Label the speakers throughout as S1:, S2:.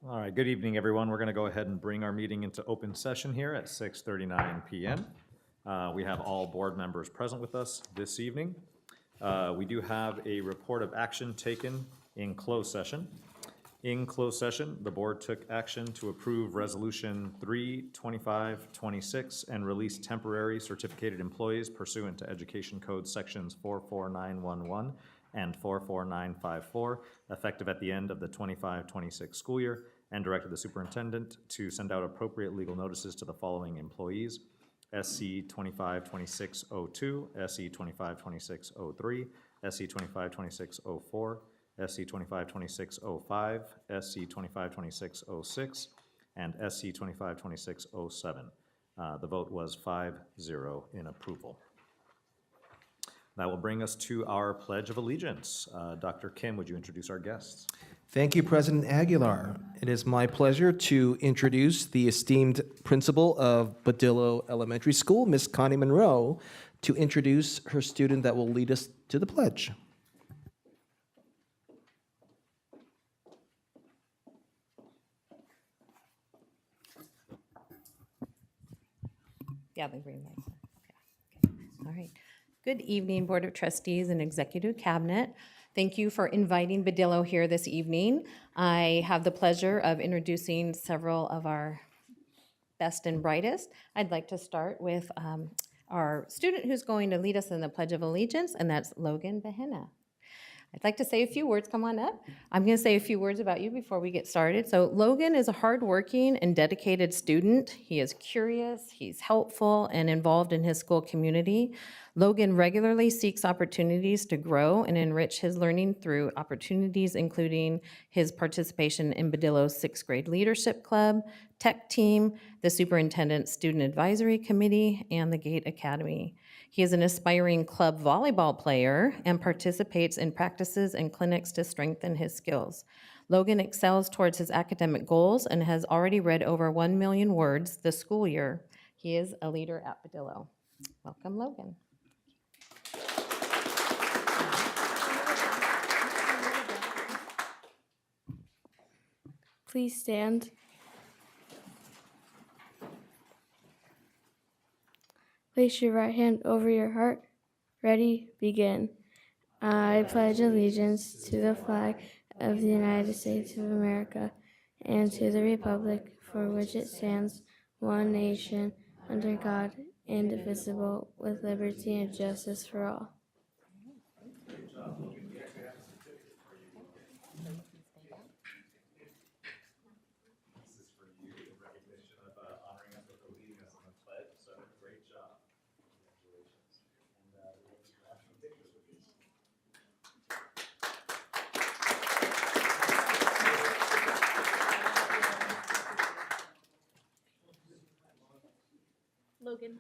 S1: All right, good evening, everyone. We're going to go ahead and bring our meeting into open session here at 6:39 p.m. We have all board members present with us this evening. We do have a report of action taken in closed session. In closed session, the board took action to approve Resolution 3/2526 and release temporary certificated employees pursuant to Education Code Sections 44911 and 44954, effective at the end of the 25-26 school year, and directed the superintendent to send out appropriate legal notices to the following employees: SC 252602, SC 252603, SC 252604, SC 252605, SC 252606, and SC 252607. The vote was 5-0 in approval. That will bring us to our Pledge of Allegiance. Dr. Kim, would you introduce our guests?
S2: Thank you, President Aguilar. It is my pleasure to introduce the esteemed principal of Badillo Elementary School, Miss Connie Monroe, to introduce her student that will lead us to the pledge.
S3: Yeah, the green light. Okay. All right. Good evening, Board of Trustees and Executive Cabinet. Thank you for inviting Badillo here this evening. I have the pleasure of introducing several of our best and brightest. I'd like to start with our student who's going to lead us in the Pledge of Allegiance, and that's Logan Behena. I'd like to say a few words. Come on up. I'm going to say a few words about you before we get started. So Logan is a hardworking and dedicated student. He is curious, he's helpful, and involved in his school community. Logan regularly seeks opportunities to grow and enrich his learning through opportunities including his participation in Badillo's 6th grade leadership club, tech team, the superintendent's student advisory committee, and the Gate Academy. He is an aspiring club volleyball player and participates in practices and clinics to strengthen his skills. Logan excels towards his academic goals and has already read over 1 million words this school year. He is a leader at Badillo. Welcome, Logan.
S4: Please stand. Place your right hand over your heart. Ready, begin. I pledge allegiance to the flag of the United States of America and to the republic for which it stands, one nation, under God, indivisible, with liberty and justice for all.
S1: This is for you in recognition of honoring us with leading us on the pledge. So great job. Congratulations. And we'll be glad to take this with you.
S4: Logan.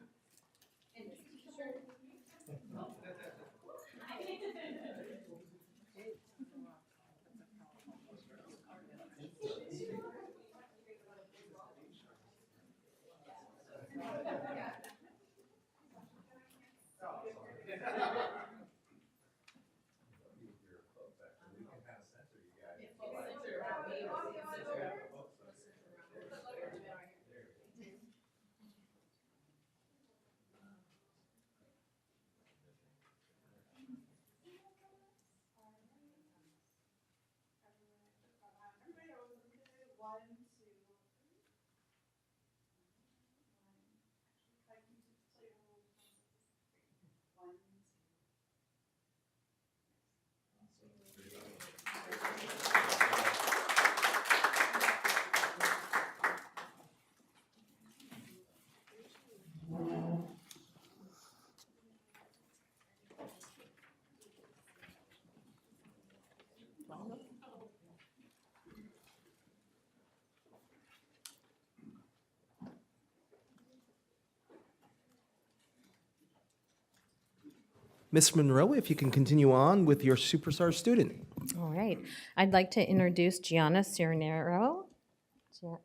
S2: Miss Monroe, if you can continue on with your superstar student.
S3: All right. I'd like to introduce Gianna Cirinero.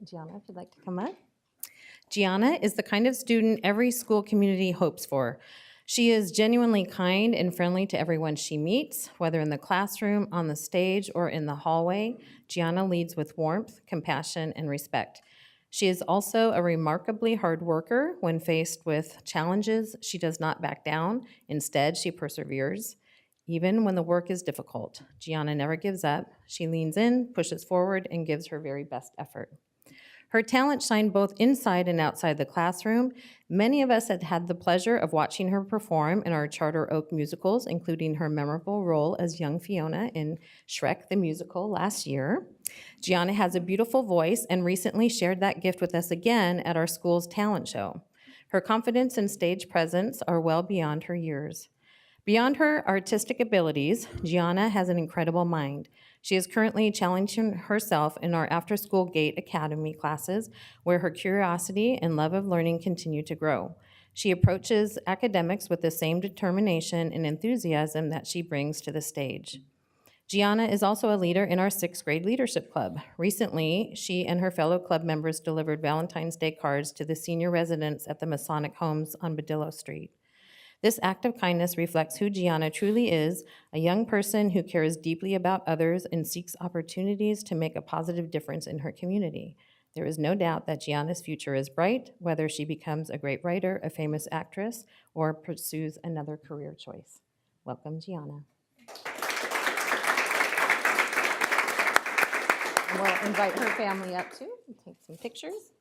S3: Gianna, if you'd like to come up. Gianna is the kind of student every school community hopes for. She is genuinely kind and friendly to everyone she meets, whether in the classroom, on the stage, or in the hallway. Gianna leads with warmth, compassion, and respect. She is also a remarkably hard worker. When faced with challenges, she does not back down. Instead, she perseveres. Even when the work is difficult, Gianna never gives up. She leans in, pushes forward, and gives her very best effort. Her talent shined both inside and outside the classroom. Many of us had had the pleasure of watching her perform in our Charter Oak musicals, including her memorable role as young Fiona in Shrek the Musical last year. Gianna has a beautiful voice and recently shared that gift with us again at our school's talent show. Her confidence and stage presence are well beyond her years. Beyond her artistic abilities, Gianna has an incredible mind. She is currently challenging herself in our after-school GATE Academy classes, where her curiosity and love of learning continue to grow. She approaches academics with the same determination and enthusiasm that she brings to the stage. Gianna is also a leader in our sixth grade leadership club. Recently, she and her fellow club members delivered Valentine's Day cards to the senior residents at the Masonic Homes on Badillo Street. This act of kindness reflects who Gianna truly is, a young person who cares deeply about others and seeks opportunities to make a positive difference in her community. There is no doubt that Gianna's future is bright, whether she becomes a great writer, a famous actress, or pursues another career choice. Welcome, Gianna. And we'll invite her family up too and take some pictures.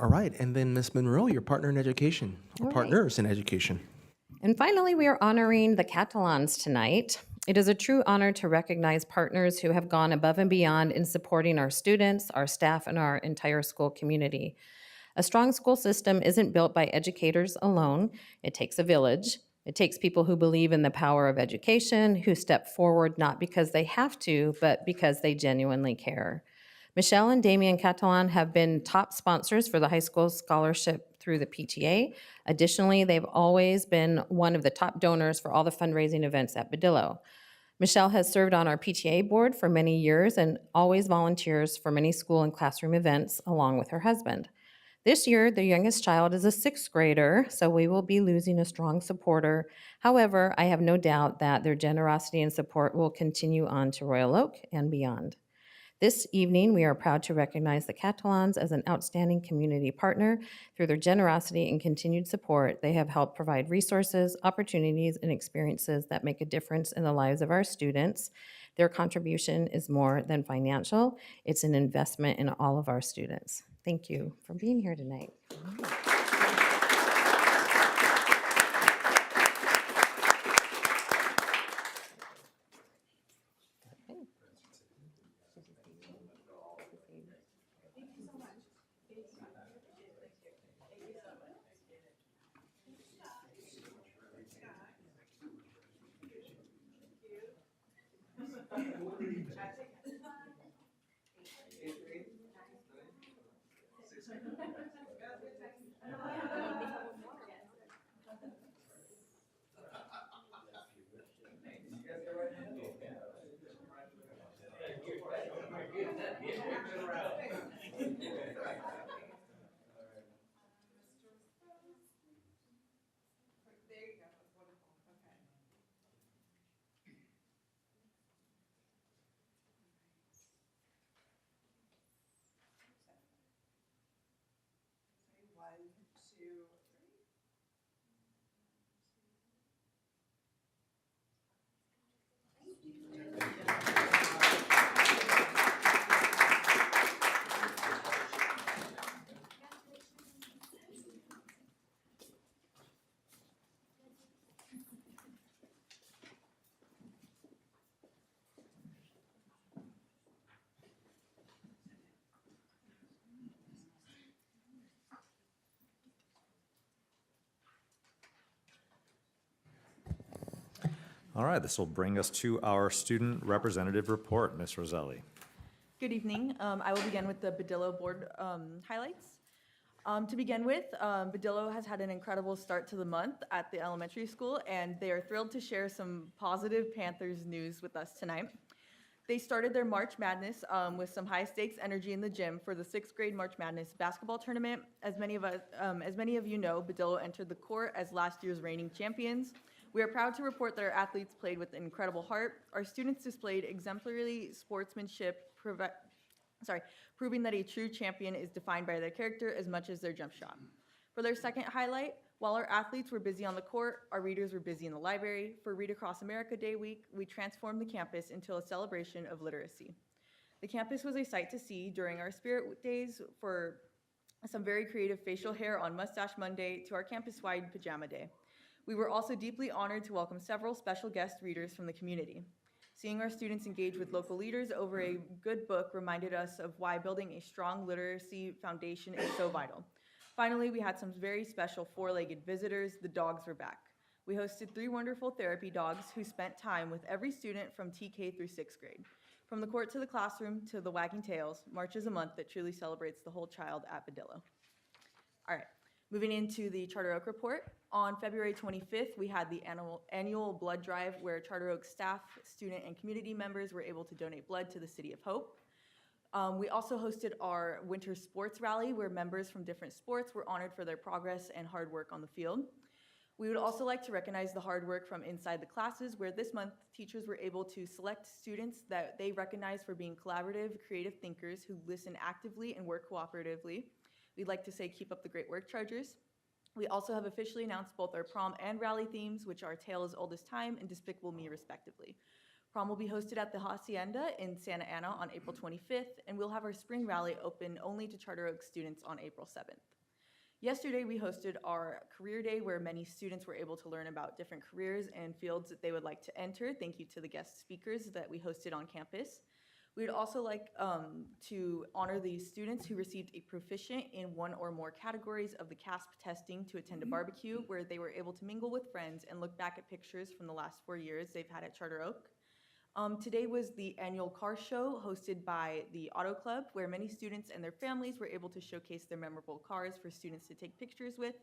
S2: All right, and then Ms. Monroe, your partner in education, or
S3: All right.
S2: partners in education.
S3: And finally, we are honoring the Catalans tonight. It is a true honor to recognize partners who have gone above and beyond in supporting our students, our staff, and our entire school community. A strong school system isn't built by educators alone. It takes a village. It takes people who believe in the power of education, who step forward not because they have to, but because they genuinely care. Michelle and Damien Catalan have been top sponsors for the high school scholarship through the PTA. Additionally, they've always been one of the top donors for all the fundraising events at Badillo. Michelle has served on our PTA board for many years and always volunteers for many school and classroom events along with her husband. This year, their youngest child is a sixth grader, so we will be losing a strong supporter. However, I have no doubt that their generosity and support will continue on to Royal Oak and beyond. This evening, we are proud to recognize the Catalans as an outstanding community partner. Through their generosity and continued support, they have helped provide resources, opportunities, and experiences that make a difference in the lives of our students. Their contribution is more than financial. It's an investment in all of our students. Thank you for being here tonight.
S1: All right, this will bring us to our student representative report. Ms. Roselli.
S5: Good evening. I will begin with the Badillo Board highlights. To begin with, Badillo has had an incredible start to the month at the elementary school, and they are thrilled to share some positive Panthers news with us tonight. They started their March Madness with some high-stakes energy in the gym for the 6th grade March Madness basketball tournament. As many of you know, Badillo entered the court as last year's reigning champions. We are proud to report that our athletes played with an incredible heart. Our students displayed exemplary sportsmanship, proving that a true champion is defined by their character as much as their jump shot. For their second highlight, while our athletes were busy on the court, our readers were busy in the library. For Read Across America Day week, we transformed the campus into a celebration of literacy. The campus was a sight to see during our Spirit Days, for some very creative facial hair on Mustache Monday to our campus-wide Pajama Day. We were also deeply honored to welcome several special guest readers from the community. Seeing our students engage with local leaders over a good book reminded us of why building a strong literacy foundation is so vital. Finally, we had some very special four-legged visitors. The dogs were back. We hosted 3 wonderful therapy dogs who spent time with every student from TK through 6th grade. From the court to the classroom to the wagging tails, March is a month that truly celebrates the whole child at Badillo. All right, moving into the Charter Oak report. On February 25th, we had the annual blood drive where Charter Oak staff, student, and community members were able to donate blood to the City of Hope. We also hosted our winter sports rally where members from different sports were honored for their progress and hard work on the field. We would also like to recognize the hard work from inside the classes, where this month teachers were able to select students that they recognize for being collaborative, creative thinkers who listen actively and work cooperatively. We'd like to say keep up the great work, Chargers. We also have officially announced both our prom and rally themes, which are Tale as Old as Time and Despicable Me, respectively. Prom will be hosted at the Hacienda in Santa Ana on April 25th, and we'll have our spring rally open only to Charter Oak students on April 7th. Yesterday, we hosted our career day where many students were able to learn about different careers and fields that they would like to enter. Thank you to the guest speakers that we hosted on campus. We'd also like to honor the students who received a proficient in one or more categories of the CASP testing to attend a barbecue where they were able to mingle with friends and look back at pictures from the last 4 years they've had at Charter Oak. Today was the annual car show hosted by the Auto Club, where many students and their families were able to showcase their memorable cars for students to take pictures with.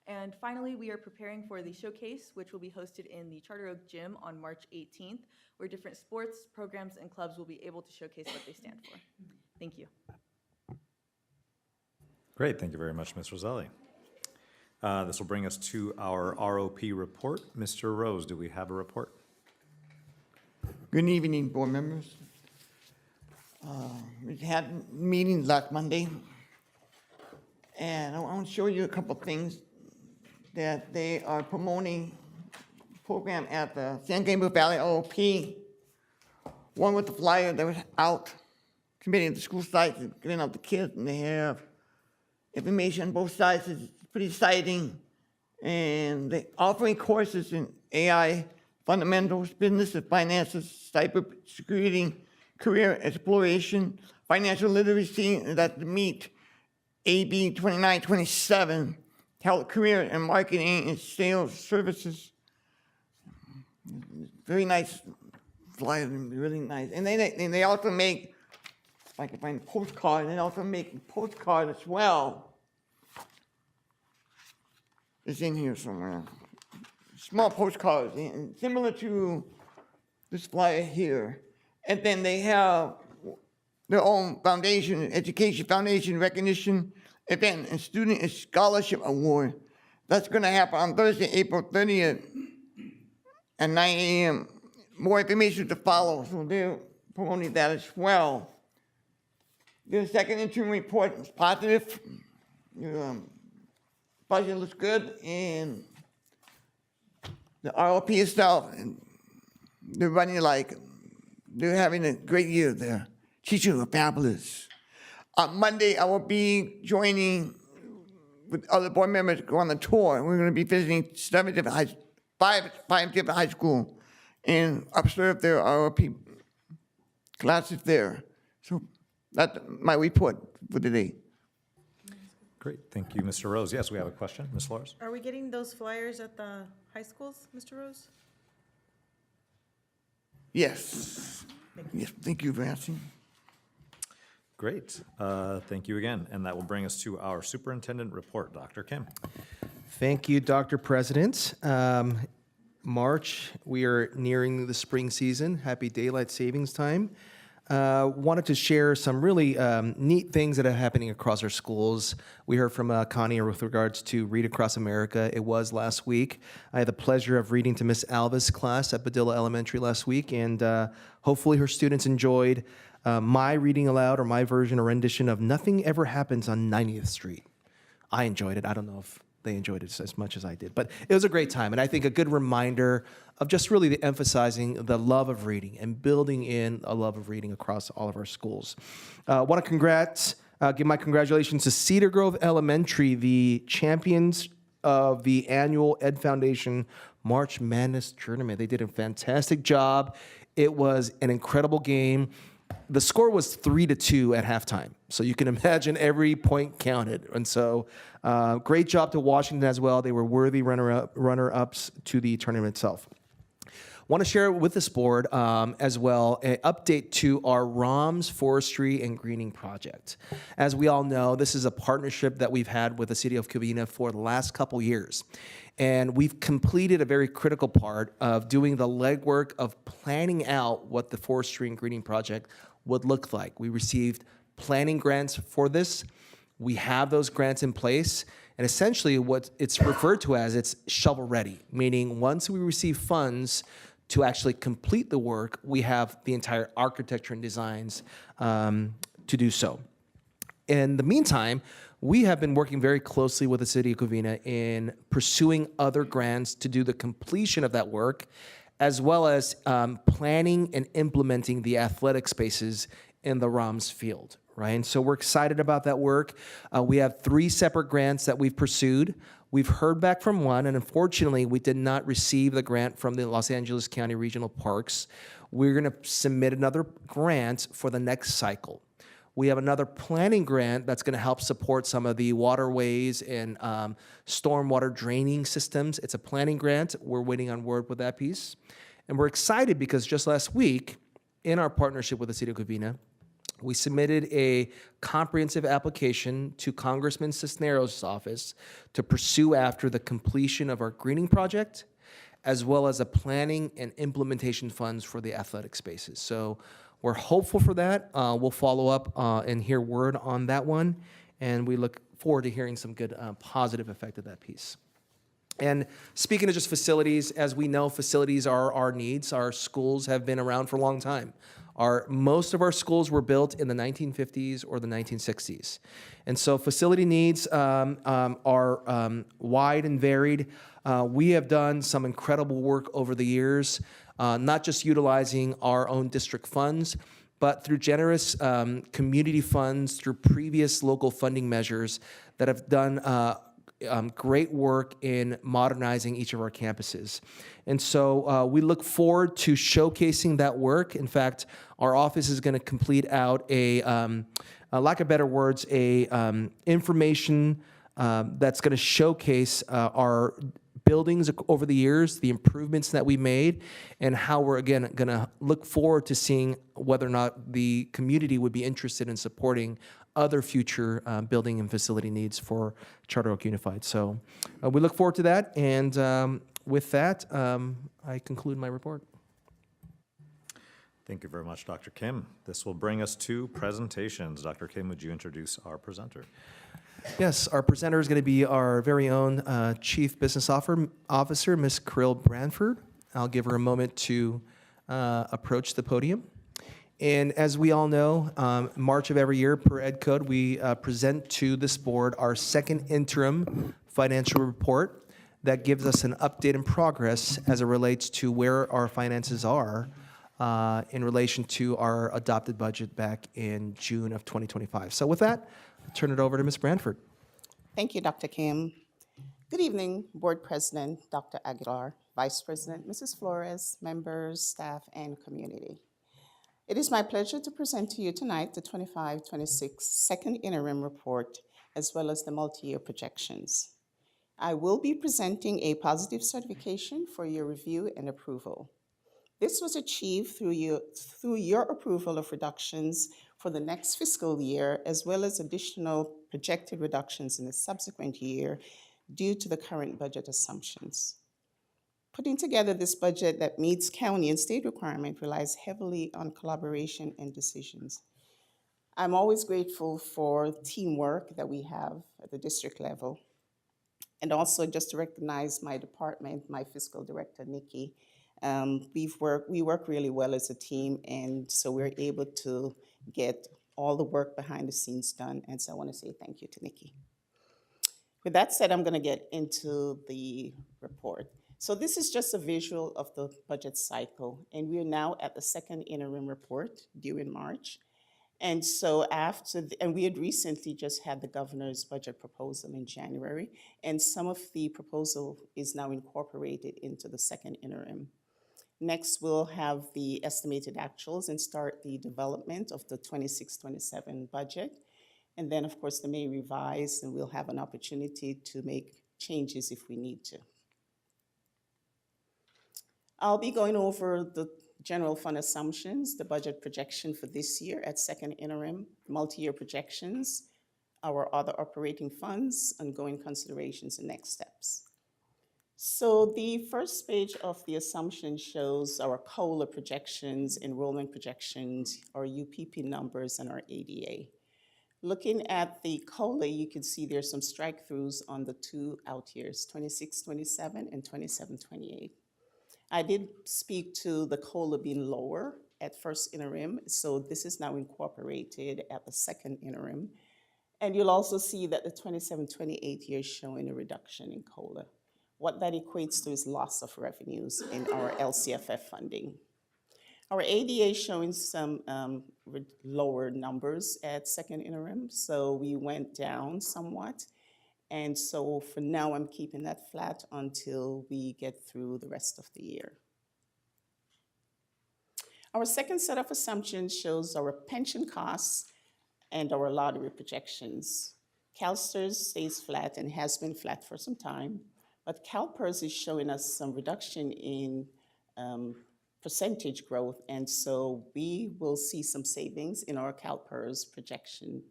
S5: And finally, we are preparing for the showcase, which will be hosted in the Charter Oak Gym on March 18th, where different sports, programs, and clubs will be able to showcase what they stand for. Thank you.
S1: Great, thank you very much, Ms. Roselli. This will bring us to our ROP report. Mr. Rose, do we have a report?
S6: Good evening, board members. We had meetings last Monday, and I want to show you a couple of things that they are promoting program at the San Gabriel Valley OOP. One with the flyer that was out, committing the school sites and giving out the kids, and they have information on both sides. It's pretty exciting, and they're offering courses in AI fundamentals, business and finances, cyber security, career exploration, financial literacy, that meet AB 2927, health, career, and marketing and sales services. Very nice flyer, really nice. And they also make, if I can find a postcard, they also make postcard as well. It's in here somewhere. Small postcards, and similar to this flyer here. And then they have their own foundation, education foundation recognition event and student and scholarship award. That's going to happen on Thursday, April 30th at 9 a.m. More information to follow, so they're promoting that as well. The second interim report is positive. Your budget looks good, and the ROP itself, they're running they're having a great year there. Teachers are fabulous. On Monday, I will be joining with other board members to go on the tour. We're going to be visiting five different high schools and observe their ROP classes there. So that's my report for today.
S1: Great, thank you, Mr. Rose. Yes, we have a question, Ms. Flores?
S7: Are we getting those flyers at the high schools, Mr. Rose?
S6: Yes. Yes, thank you for asking.
S1: Great. Thank you again. And that will bring us to our superintendent report, Dr. Kim.
S2: Thank you, Dr. President. March, we are nearing the spring season. Happy daylight savings time. Wanted to share some really neat things that are happening across our schools. We heard from Connie with regards to Read Across America. It was last week. I had the pleasure of reading to Miss Alva's class at Padilla Elementary last week, and hopefully her students enjoyed my reading aloud or my version or rendition of Nothing Ever Happens on 90th Street. I enjoyed it. I don't know if they enjoyed it as much as I did, but it was a great time. And I think a good reminder of just really the emphasizing the love of reading and building in a love of reading across all of our schools. Want to give my congratulations to Cedar Grove Elementary, the champions of the annual Ed Foundation March Madness Tournament. They did a fantastic job. It was an incredible game. The score was 3-2 at halftime, so you can imagine every point counted. And so, great job to Washington as well. They were worthy runner-ups to the tournament itself. Want to share with this board as well an update to our ROMS Forestry and Greening Project. As we all know, this is a partnership that we've had with the City of Covina for the last couple years. And we've completed a very critical part of doing the legwork of planning out what the Forestry and Greening Project would look like. We received planning grants for this. We have those grants in place. And essentially what it's referred to as, it's shovel ready, meaning once we receive funds to actually complete the work, we have the entire architecture and designs to do so. In the meantime, we have been working very closely with the City of Covina in pursuing other grants to do the completion of that work, as well as planning and implementing the athletic spaces in the ROMS field, right? And so we're excited about that work. We have 3 separate grants that we've pursued. We've heard back from one, and unfortunately, we did not receive the grant from the Los Angeles County Regional Parks. We're going to submit another grant for the next cycle. We have another planning grant that's going to help support some of the waterways and stormwater draining systems. It's a planning grant. We're waiting on word with that piece. And we're excited because just last week, in our partnership with the City of Covina, we submitted a comprehensive application to Congressman Cisneros' office to pursue after the completion of our greening project, as well as the planning and implementation funds for the athletic spaces. So we're hopeful for that. We'll follow up and hear word on that one, and we look forward to hearing some good positive effect of that piece. And speaking of just facilities, as we know, facilities are our needs. Our schools have been around for a long time. Most of our schools were built in the 1950s or the 1960s. And so facility needs are wide and varied. We have done some incredible work over the years, not just utilizing our own district funds, but through generous community funds, through previous local funding measures that have done great work in modernizing each of our campuses. And so we look forward to showcasing that work. In fact, our office is going to complete out lack of better words, information that's going to showcase our buildings over the years, the improvements that we made, and how we're, again, going to look forward to seeing whether or not the community would be interested in supporting other future building and facility needs for Charter Oak Unified. So we look forward to that, and with that, I conclude my report.
S1: Thank you very much, Dr. Kim. This will bring us to presentations. Dr. Kim, would you introduce our presenter?
S2: Yes, our presenter is going to be our very own Chief Business Officer, Ms. Krill Branford. I'll give her a moment to approach the podium. And as we all know, March of every year per Ed Code, we present to this board our second interim financial report that gives us an update in progress as it relates to where our finances are in relation to our adopted budget back in June of 2025. So with that, I'll turn it over to Ms. Branford.
S7: Thank you, Dr. Kim. Good evening, Board President, Dr. Aguilar, Vice President, Mrs. Flores, members, staff, and community. It is my pleasure to present to you tonight the 25-26 second interim report, as well as the multi-year projections. I will be presenting a positive certification for your review and approval. This was achieved through your approval of reductions for the next fiscal year, as well as additional projected reductions in the subsequent year due to the current budget assumptions. Putting together this budget that meets county and state requirement relies heavily on collaboration and decisions. I'm always grateful for teamwork that we have at the district level. And also just to recognize my department, my fiscal director, Nikki. We work really well as a team, and so we're able to get all the work behind the scenes done. And so I want to say thank you to Nikki. With that said, I'm going to get into the report. So this is just a visual of the budget cycle, and we are now at the second interim report due in March. And so and we had recently just had the governor's budget proposal in January, and some of the proposal is now incorporated into the second interim. Next, we'll have the estimated actuals and start the development of the 26-27 budget. And then, of course, the May revise, and we'll have an opportunity to make changes if we need to. I'll be going over the general fund assumptions, the budget projection for this year at second interim, multi-year projections, our other operating funds, ongoing considerations, and next steps. So the first page of the assumption shows our COLA projections, enrollment projections, our UPP numbers, and our ADA. Looking at the COLA, you can see there's some strike-throughs on the two out years, 26-27 and 27-28. I did speak to the COLA being lower at first interim, so this is now incorporated at the second interim. And you'll also see that the 27-28 years showing a reduction in COLA. What that equates to is loss of revenues in our LCFF funding. Our ADA is showing some lower numbers at second interim, so we went down somewhat. And so for now, I'm keeping that flat until we get through the rest of the year. Our second set of assumptions shows our pension costs and our lottery projections. CalSTRS stays flat and has been flat for some time, but CalPERS is showing us some reduction in percentage growth, and so we will see some savings in our CalPERS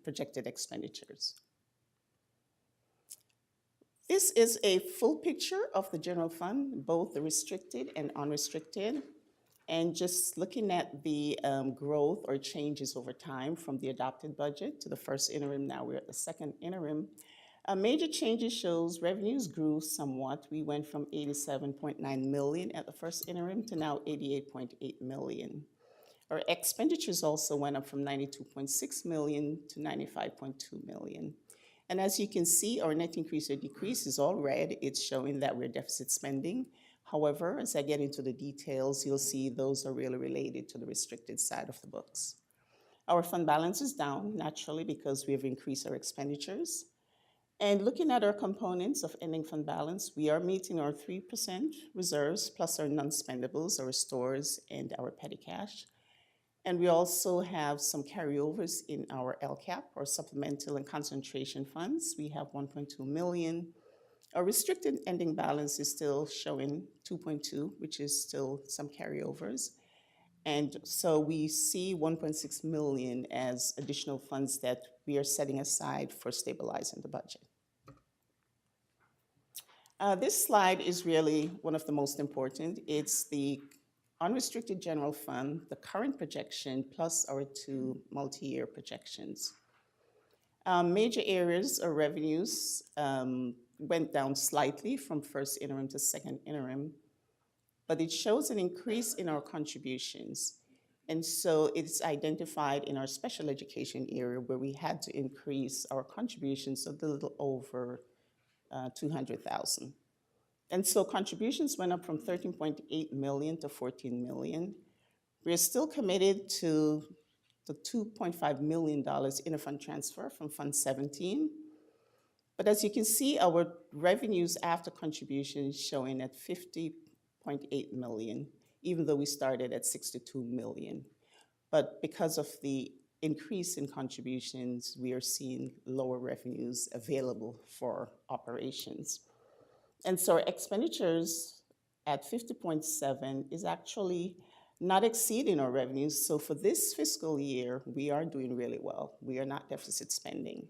S7: projected expenditures. This is a full picture of the general fund, both the restricted and unrestricted. And just looking at the growth or changes over time from the adopted budget to the first interim, now we're at the second interim. Major changes shows revenues grew somewhat. We went from 87.9 million at the first interim to now 88.8 million. Our expenditures also went up from 92.6 million to 95.2 million. And as you can see, our net increase or decrease is all red. It's showing that we're deficit spending. However, as I get into the details, you'll see those are really related to the restricted side of the books. Our fund balance is down, naturally, because we have increased our expenditures. And looking at our components of ending fund balance, we are meeting our 3% reserves plus our non-spendables, our stores, and our petty cash. And we also have some carryovers in our LCAP, or supplemental and concentration funds. We have 1.2 million. Our restricted ending balance is still showing 2.2, which is still some carryovers. And so we see 1.6 million as additional funds that we are setting aside for stabilizing the budget. This slide is really one of the most important. It's the unrestricted general fund, the current projection, plus our two multi-year projections. Major areas of revenues went down slightly from first interim to second interim, but it shows an increase in our contributions. And so it's identified in our special education area where we had to increase our contributions a little over 200,000. And so contributions went up from 13.8 million to 14 million. We're still committed to the $2.5 million interfund transfer from Fund 17. But as you can see, our revenues after contributions showing at 50.8 million, even though we started at 62 million. But because of the increase in contributions, we are seeing lower revenues available for operations. And so our expenditures at 50.7 is actually not exceeding our revenues. So for this fiscal year, we are doing really well. We are not deficit spending.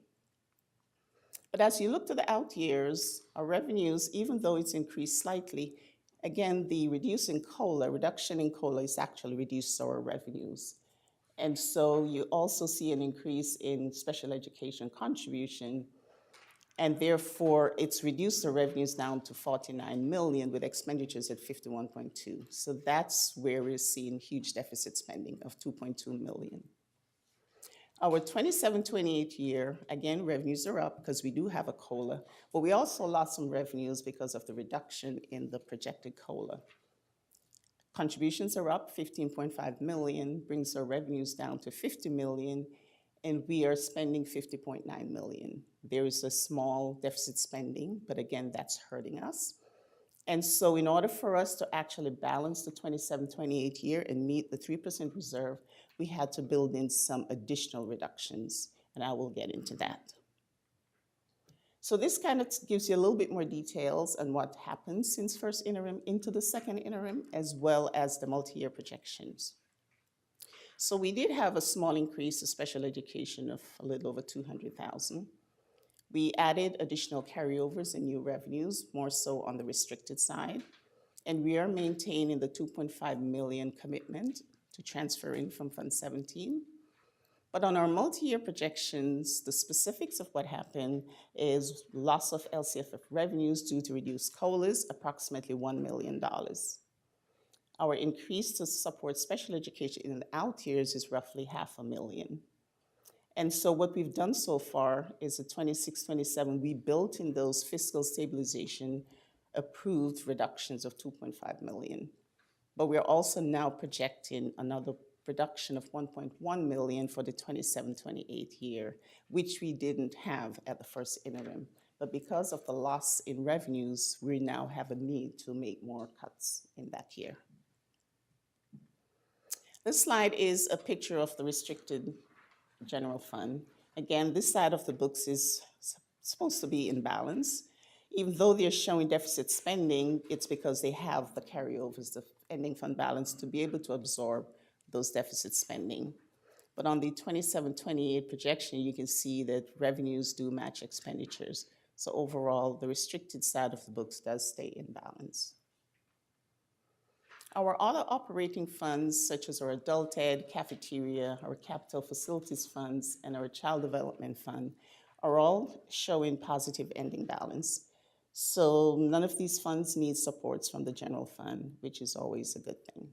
S7: But as you look to the out years, our revenues, even though it's increased slightly, again, the reduction in COLA is actually reduced our revenues. And so you also see an increase in special education contribution, and therefore it's reduced the revenues down to 49 million with expenditures at 51.2. So that's where we're seeing huge deficit spending of 2.2 million. Our 27-28 year, again, revenues are up because we do have a COLA, but we also lost some revenues because of the reduction in the projected COLA. Contributions are up 15.5 million, brings our revenues down to 50 million, and we are spending 50.9 million. There is a small deficit spending, but again, that's hurting us. And so in order for us to actually balance the 27-28 year and meet the 3% reserve, we had to build in some additional reductions, and I will get into that. So this kind of gives you a little bit more details on what happened since first interim into the second interim, as well as the multi-year projections. So we did have a small increase of special education of a little over 200,000. We added additional carryovers and new revenues, more so on the restricted side. And we are maintaining the 2.5 million commitment to transfer in from Fund 17. But on our multi-year projections, the specifics of what happened is loss of LCFF revenues due to reduced COLAs, approximately $1 million. Our increase to support special education in the out years is roughly $500,000. And so what we've done so far is the 26-27, we built in those fiscal stabilization approved reductions of 2.5 million. But we're also now projecting another reduction of 1.1 million for the 27-28 year, which we didn't have at the first interim. But because of the loss in revenues, we now have a need to make more cuts in that year. This slide is a picture of the restricted general fund. Again, this side of the books is supposed to be in balance. Even though they're showing deficit spending, it's because they have the carryovers, the ending fund balance, to be able to absorb those deficit spending. But on the 27-28 projection, you can see that revenues do match expenditures. So overall, the restricted side of the books does stay in balance. Our other operating funds, such as our adult ed, cafeteria, our capital facilities funds, and our child development fund, are all showing positive ending balance. So none of these funds need supports from the general fund, which is always a good thing.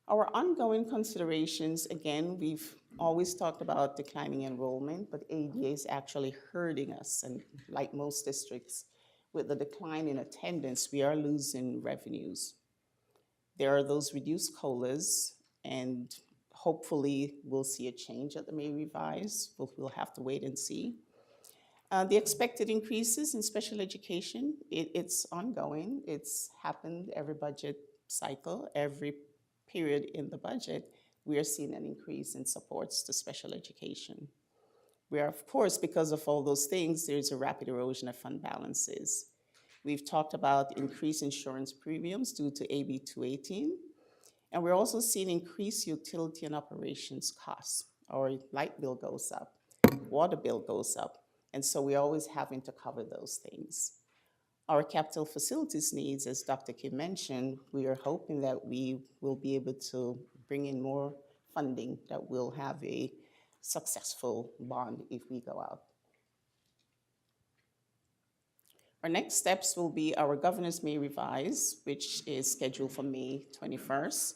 S7: Our ongoing considerations, again, we've always talked about declining enrollment, but ADA is actually hurting us. And like most districts, with the decline in attendance, we are losing revenues. There are those reduced COLAs, and hopefully we'll see a change at the May revise. We'll have to wait and see. The expected increases in special education, it's ongoing. It's happened every budget cycle, every period in the budget, we are seeing an increase in supports to special education. We are, of course, because of all those things, there's a rapid erosion of fund balances. We've talked about increased insurance premiums due to AB 218, and we're also seeing increased utility and operations costs. Our light bill goes up, water bill goes up, and so we're always having to cover those things. Our capital facilities needs, as Dr. Kim mentioned, we are hoping that we will be able to bring in more funding that will have a successful bond if we go out. Our next steps will be our Governor's May revise, which is scheduled for May 21st.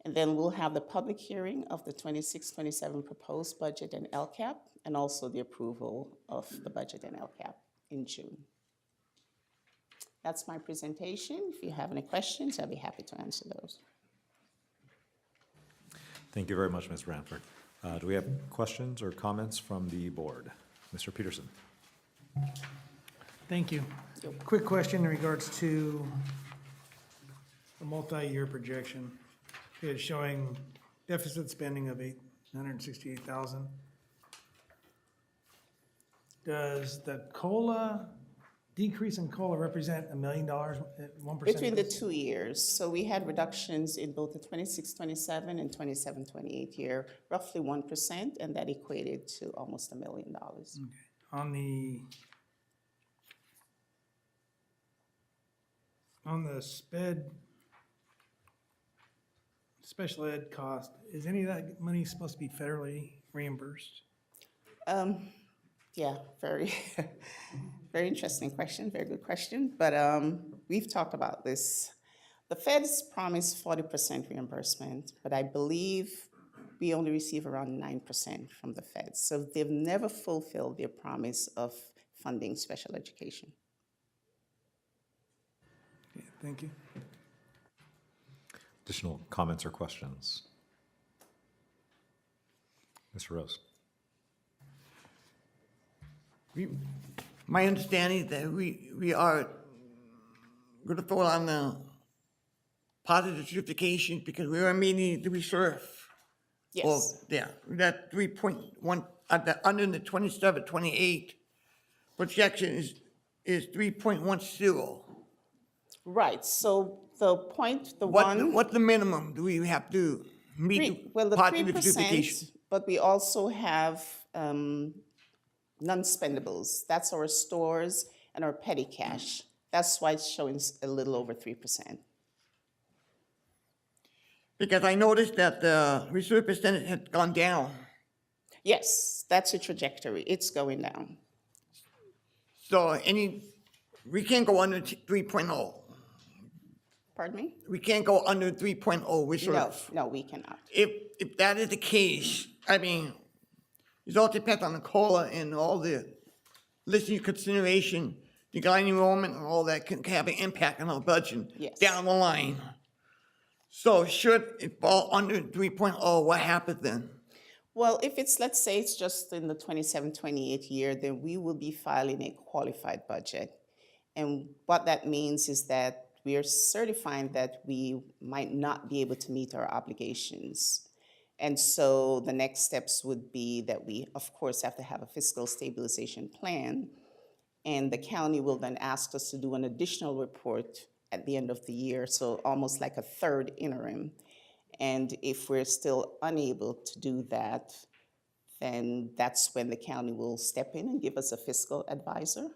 S7: And then we'll have the public hearing of the 26-27 proposed budget and LCAP, and also the approval of the budget and LCAP in June. That's my presentation. If you have any questions, I'll be happy to answer those.
S1: Thank you very much, Ms. Ranford. Do we have questions or comments from the board? Mr. Peterson.
S8: Thank you. Quick question in regards to the multi-year projection. It's showing deficit spending of $868,000. Does the COLA decrease in COLA represent $1 million at 1%?
S7: Between the 2 years, so we had reductions in both the 26-27 and 27-28 year, roughly 1%, and that equated to almost $1 million.
S8: On the special ed cost, is any of that money supposed to be federally reimbursed?
S7: Yeah, very, very interesting question, very good question. But we've talked about this. The feds promised 40% reimbursement, but I believe we only receive around 9% from the feds. So they've never fulfilled their promise of funding special education.
S8: Okay, thank you.
S1: Additional comments or questions? Mr. Rose?
S6: My understanding is that we are going to throw on the positive certification because we are meeting the reserve.
S7: Yes.
S6: Well, yeah, that 3.1, under the 27-28 projection is 3.10.
S7: Right, so the point,
S6: What's the minimum do we have to meet
S7: well, the
S6: positive
S7: 3%,
S6: certification?
S7: but we also have non-spendables. That's our stores and our petty cash. That's why it's showing a little over 3%.
S6: Because I noticed that the reserve percentage had gone down.
S7: Yes, that's a trajectory. It's going down.
S6: So we can't go under 3.0.
S7: Pardon me?
S6: We can't go under 3.0 reserve.
S7: No, we cannot.
S6: If that is the case, I mean, it all depends on the COLA and all the listening consideration, declining enrollment and all that can have an impact on our budget
S7: Yes.
S6: down the line. So should it fall under 3.0, what happens then?
S7: Well, if it's, let's say it's just in the 27-28 year, then we will be filing a qualified budget. And what that means is that we are certifying that we might not be able to meet our obligations. And so the next steps would be that we, of course, have to have a fiscal stabilization plan. And the county will then ask us to do an additional report at the end of the year, so almost like a third interim. And if we're still unable to do that, then that's when the county will step in and give us a fiscal advisor.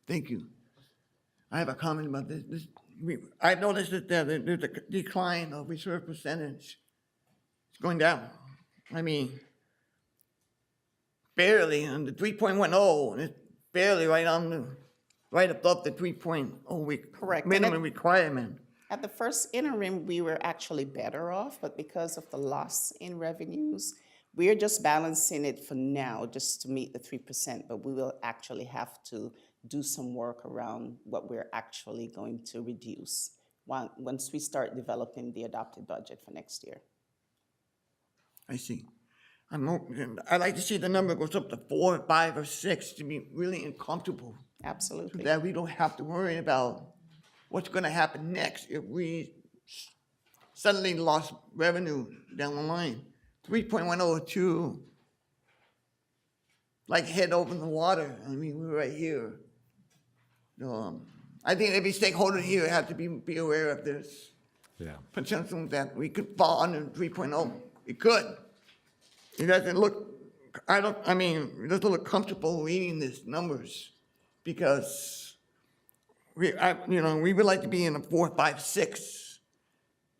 S6: Thank you. I have a comment about this. I noticed that there's a decline of reserve percentage. It's going down. I mean, barely on the 3.10, and it's barely right above the 3.0
S7: Correct.
S6: minimum requirement.
S7: At the first interim, we were actually better off, but because of the loss in revenues, we're just balancing it for now, just to meet the 3%, but we will actually have to do some work around what we're actually going to reduce once we start developing the adopted budget for next year.
S6: I see. I'd like to see the number goes up to 4, 5, or 6 to be really uncomfortable.
S7: Absolutely.
S6: That we don't have to worry about what's going to happen next if we suddenly lost revenue down the line. 3.102, like head over the water. I mean, we're right here. I think every stakeholder here has to be aware of this
S1: Yeah.
S6: potential that we could fall under 3.0. It could. It doesn't look, it doesn't look comfortable reading these numbers because we would like to be in a 4, 5, 6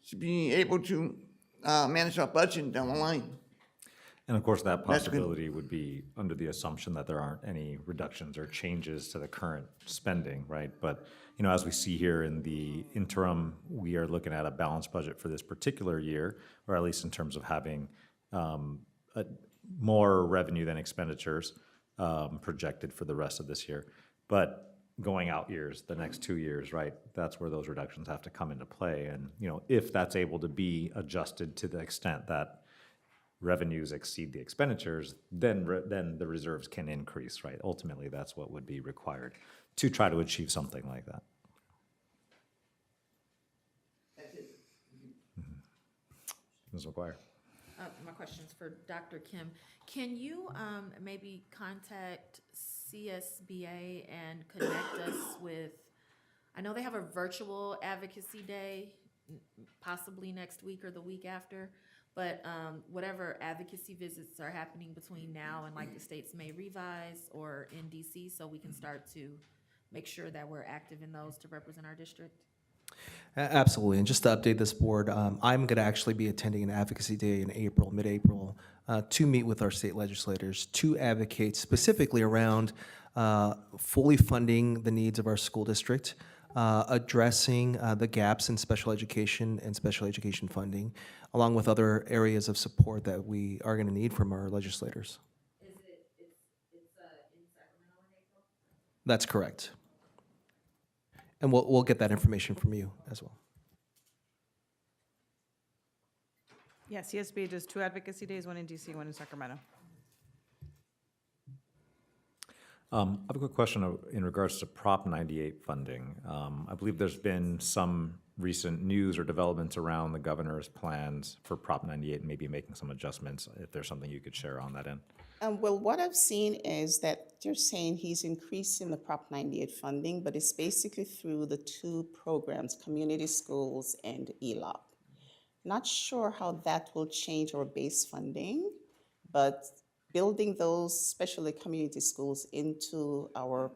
S6: to be able to manage our budget down the line.
S1: And of course, that
S6: That's good.
S1: possibility would be under the assumption that there aren't any reductions or changes to the current spending, right? But, as we see here in the interim, we are looking at a balanced budget for this particular year, or at least in terms of having more revenue than expenditures projected for the rest of this year. But going out years, the next 2 years, right, that's where those reductions have to come into play. And, if that's able to be adjusted to the extent that revenues exceed the expenditures, then the reserves can increase, right? Ultimately, that's what would be required to try to achieve something like that. Ms. McGuire.
S9: My question's for Dr. Kim. Can you maybe contact CSBA and connect us with, I know they have a virtual advocacy day, possibly next week or the week after, but whatever advocacy visits are happening between now and like the states may revise or in DC, so we can start to make sure that we're active in those to represent our district.
S2: Absolutely. And just to update this board, I'm going to actually be attending an advocacy day in April, mid-April, to meet with our state legislators to advocate specifically around fully funding the needs of our school district, addressing the gaps in special education and special education funding, along with other areas of support that we are going to need from our legislators.
S9: It's in Sacramento in April?
S2: That's correct. And we'll get that information from you as well.
S10: Yeah, CSBA does 2 advocacy days, one in DC, one in Sacramento.
S1: I have a quick question in regards to Prop 98 funding. I believe there's been some recent news or developments around the governor's plans for Prop 98 and maybe making some adjustments, if there's something you could share on that end.
S7: Well, what I've seen is that they're saying he's increasing the Prop 98 funding, but it's basically through the 2 programs, community schools and ELOP. Not sure how that will change our base funding, but building those, especially community schools, into our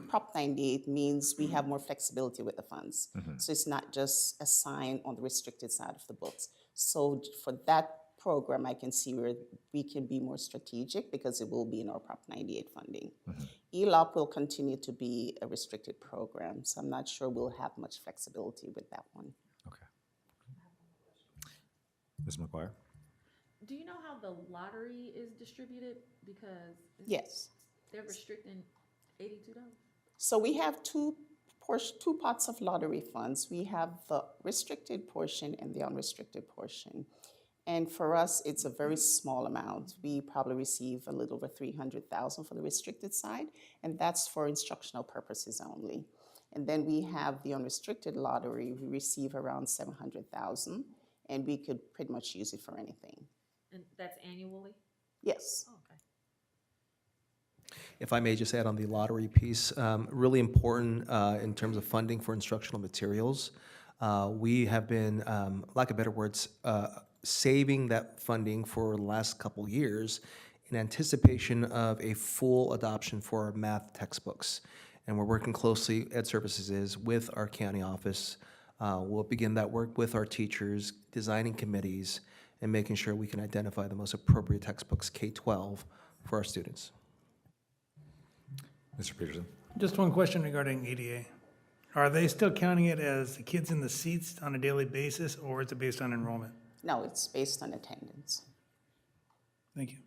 S7: Prop 98 means we have more flexibility with the funds. So it's not just assigned on the restricted side of the books. So for that program, I can see where we can be more strategic because it will be in our Prop 98 funding. ELOP will continue to be a restricted program, so I'm not sure we'll have much flexibility with that one.
S1: Okay. Ms. McGuire?
S9: Do you know how the lottery is distributed? Because
S7: Yes.
S9: they're restricting $82.
S7: So we have two pots of lottery funds. We have the restricted portion and the unrestricted portion. And for us, it's a very small amount. We probably receive a little over $300,000 for the restricted side, and that's for instructional purposes only. And then we have the unrestricted lottery. We receive around $700,000, and we could pretty much use it for anything.
S9: And that's annually?
S7: Yes.
S9: Oh, okay.
S2: If I may just add on the lottery piece, really important in terms of funding for instructional materials. We have been, lack of better words, saving that funding for the last couple years in anticipation of a full adoption for our math textbooks. And we're working closely, Ed Services is, with our county office. We'll begin that work with our teachers, designing committees, and making sure we can identify the most appropriate textbooks, K-12, for our students.
S1: Mr. Peterson?
S8: Just one question regarding ADA. Are they still counting it as the kids in the seats on a daily basis, or is it based on enrollment?
S7: No, it's based on attendance.
S8: Thank you.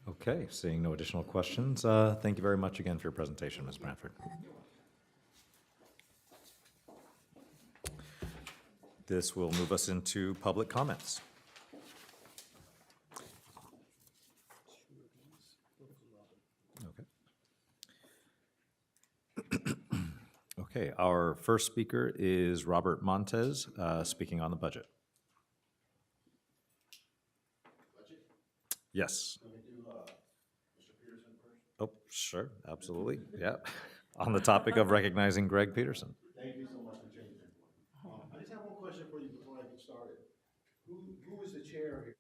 S1: Okay, seeing no additional questions, thank you very much again for your presentation, Ms. Bradford. This will move us into public comments. Okay. Okay, our first speaker is Robert Montez, speaking on the budget. Yes.
S11: Can we do Mr. Peterson first?
S1: Oh, sure, absolutely, yeah. On the topic of recognizing Greg Peterson.
S11: Thank you so much for changing. I just have one question for you before I get started. Who is the chair here?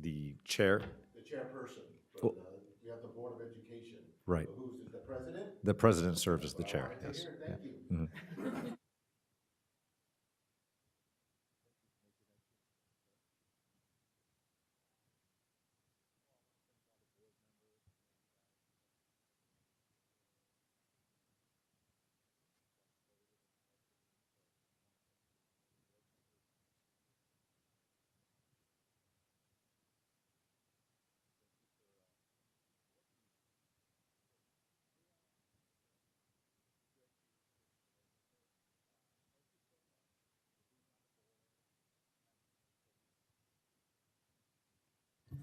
S1: The chair,
S11: The chairperson for we have the Board of Education.
S1: right.
S11: So who's the president?
S1: The president serves as the
S11: All
S1: chair,
S11: right,
S1: yes.
S11: here,
S1: Yeah.
S11: thank you.
S1: Mhm.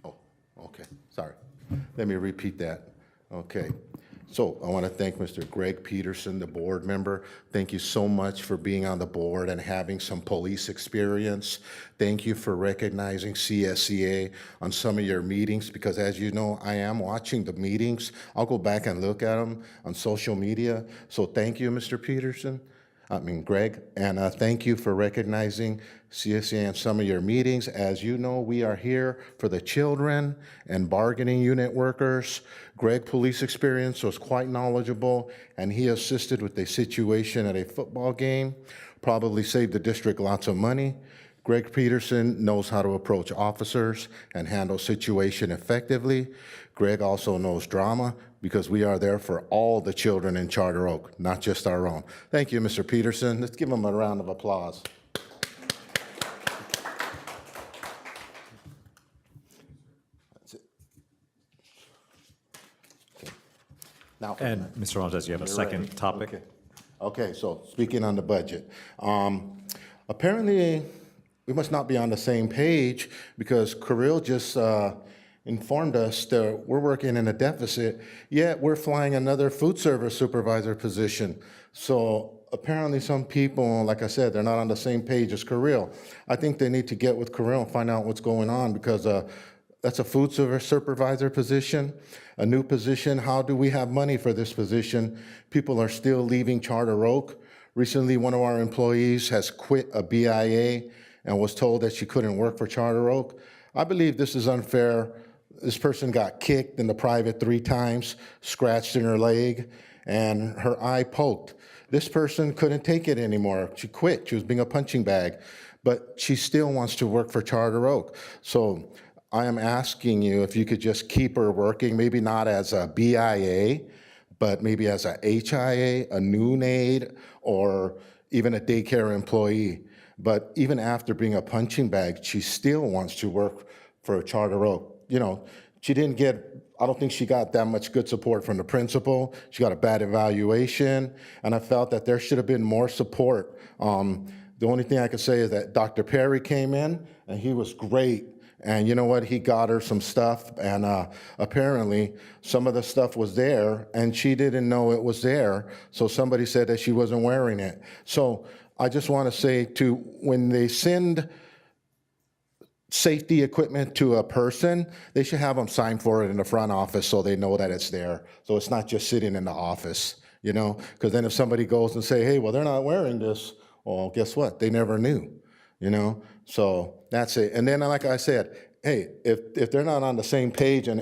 S11: Oh, okay, sorry. Let me repeat that. Okay. So I want to thank Mr. Greg Peterson, the board member. Thank you so much for being on the board and having some police experience. Thank you for recognizing CSEA on some of your meetings, because as you know, I am watching the meetings. I'll go back and look at them on social media. So thank you, Mr. Peterson. Greg, and thank you for recognizing CSEA in some of your meetings. As you know, we are here for the children and bargaining unit workers. Greg, police experience, was quite knowledgeable, and he assisted with a situation at a football game, probably saved the district lots of money. Greg Peterson knows how to approach officers and handle situation effectively. Greg also knows drama, because we are there for all the children in Charter Oak, not just our own. Thank you, Mr. Peterson. Let's give him a round of applause. That's it. Okay. Now,
S1: And Mr. Montes, you have a
S11: you're
S1: second
S11: ready.
S1: topic?
S11: Okay, so speaking on the budget, apparently we must not be on the same page, because Kirill just informed us that we're working in a deficit, yet we're flying another food service supervisor position. So apparently some people, like I said, they're not on the same page as Kirill. I think they need to get with Kirill and find out what's going on, because that's a food service supervisor position, a new position. How do we have money for this position? People are still leaving Charter Oak. Recently, one of our employees has quit a BIA and was told that she couldn't work for Charter Oak. I believe this is unfair. This person got kicked in the private 3 times, scratched in her leg, and her eye poked. This person couldn't take it anymore. She quit. She was being a punching bag, but she still wants to work for Charter Oak. So I am asking you if you could just keep her working, maybe not as a BIA, but maybe as a HIA, a noon aide, or even a daycare employee. But even after being a punching bag, she still wants to work for Charter Oak. You know, she didn't get, I don't think she got that much good support from the principal. She got a bad evaluation, and I felt that there should have been more support. The only thing I could say is that Dr. Perry came in, and he was great. And you know what? He got her some stuff, and apparently some of the stuff was there, and she didn't know it was there. So somebody said that she wasn't wearing it. So I just want to say, when they send safety equipment to a person, they should have them sign for it in the front office so they know that it's there. So it's not just sitting in the office, you know? Because then if somebody goes and say, hey, well, they're not wearing this, well, guess what? They never knew, you know? So that's it. And then, like I said, hey, if they're not on the same page and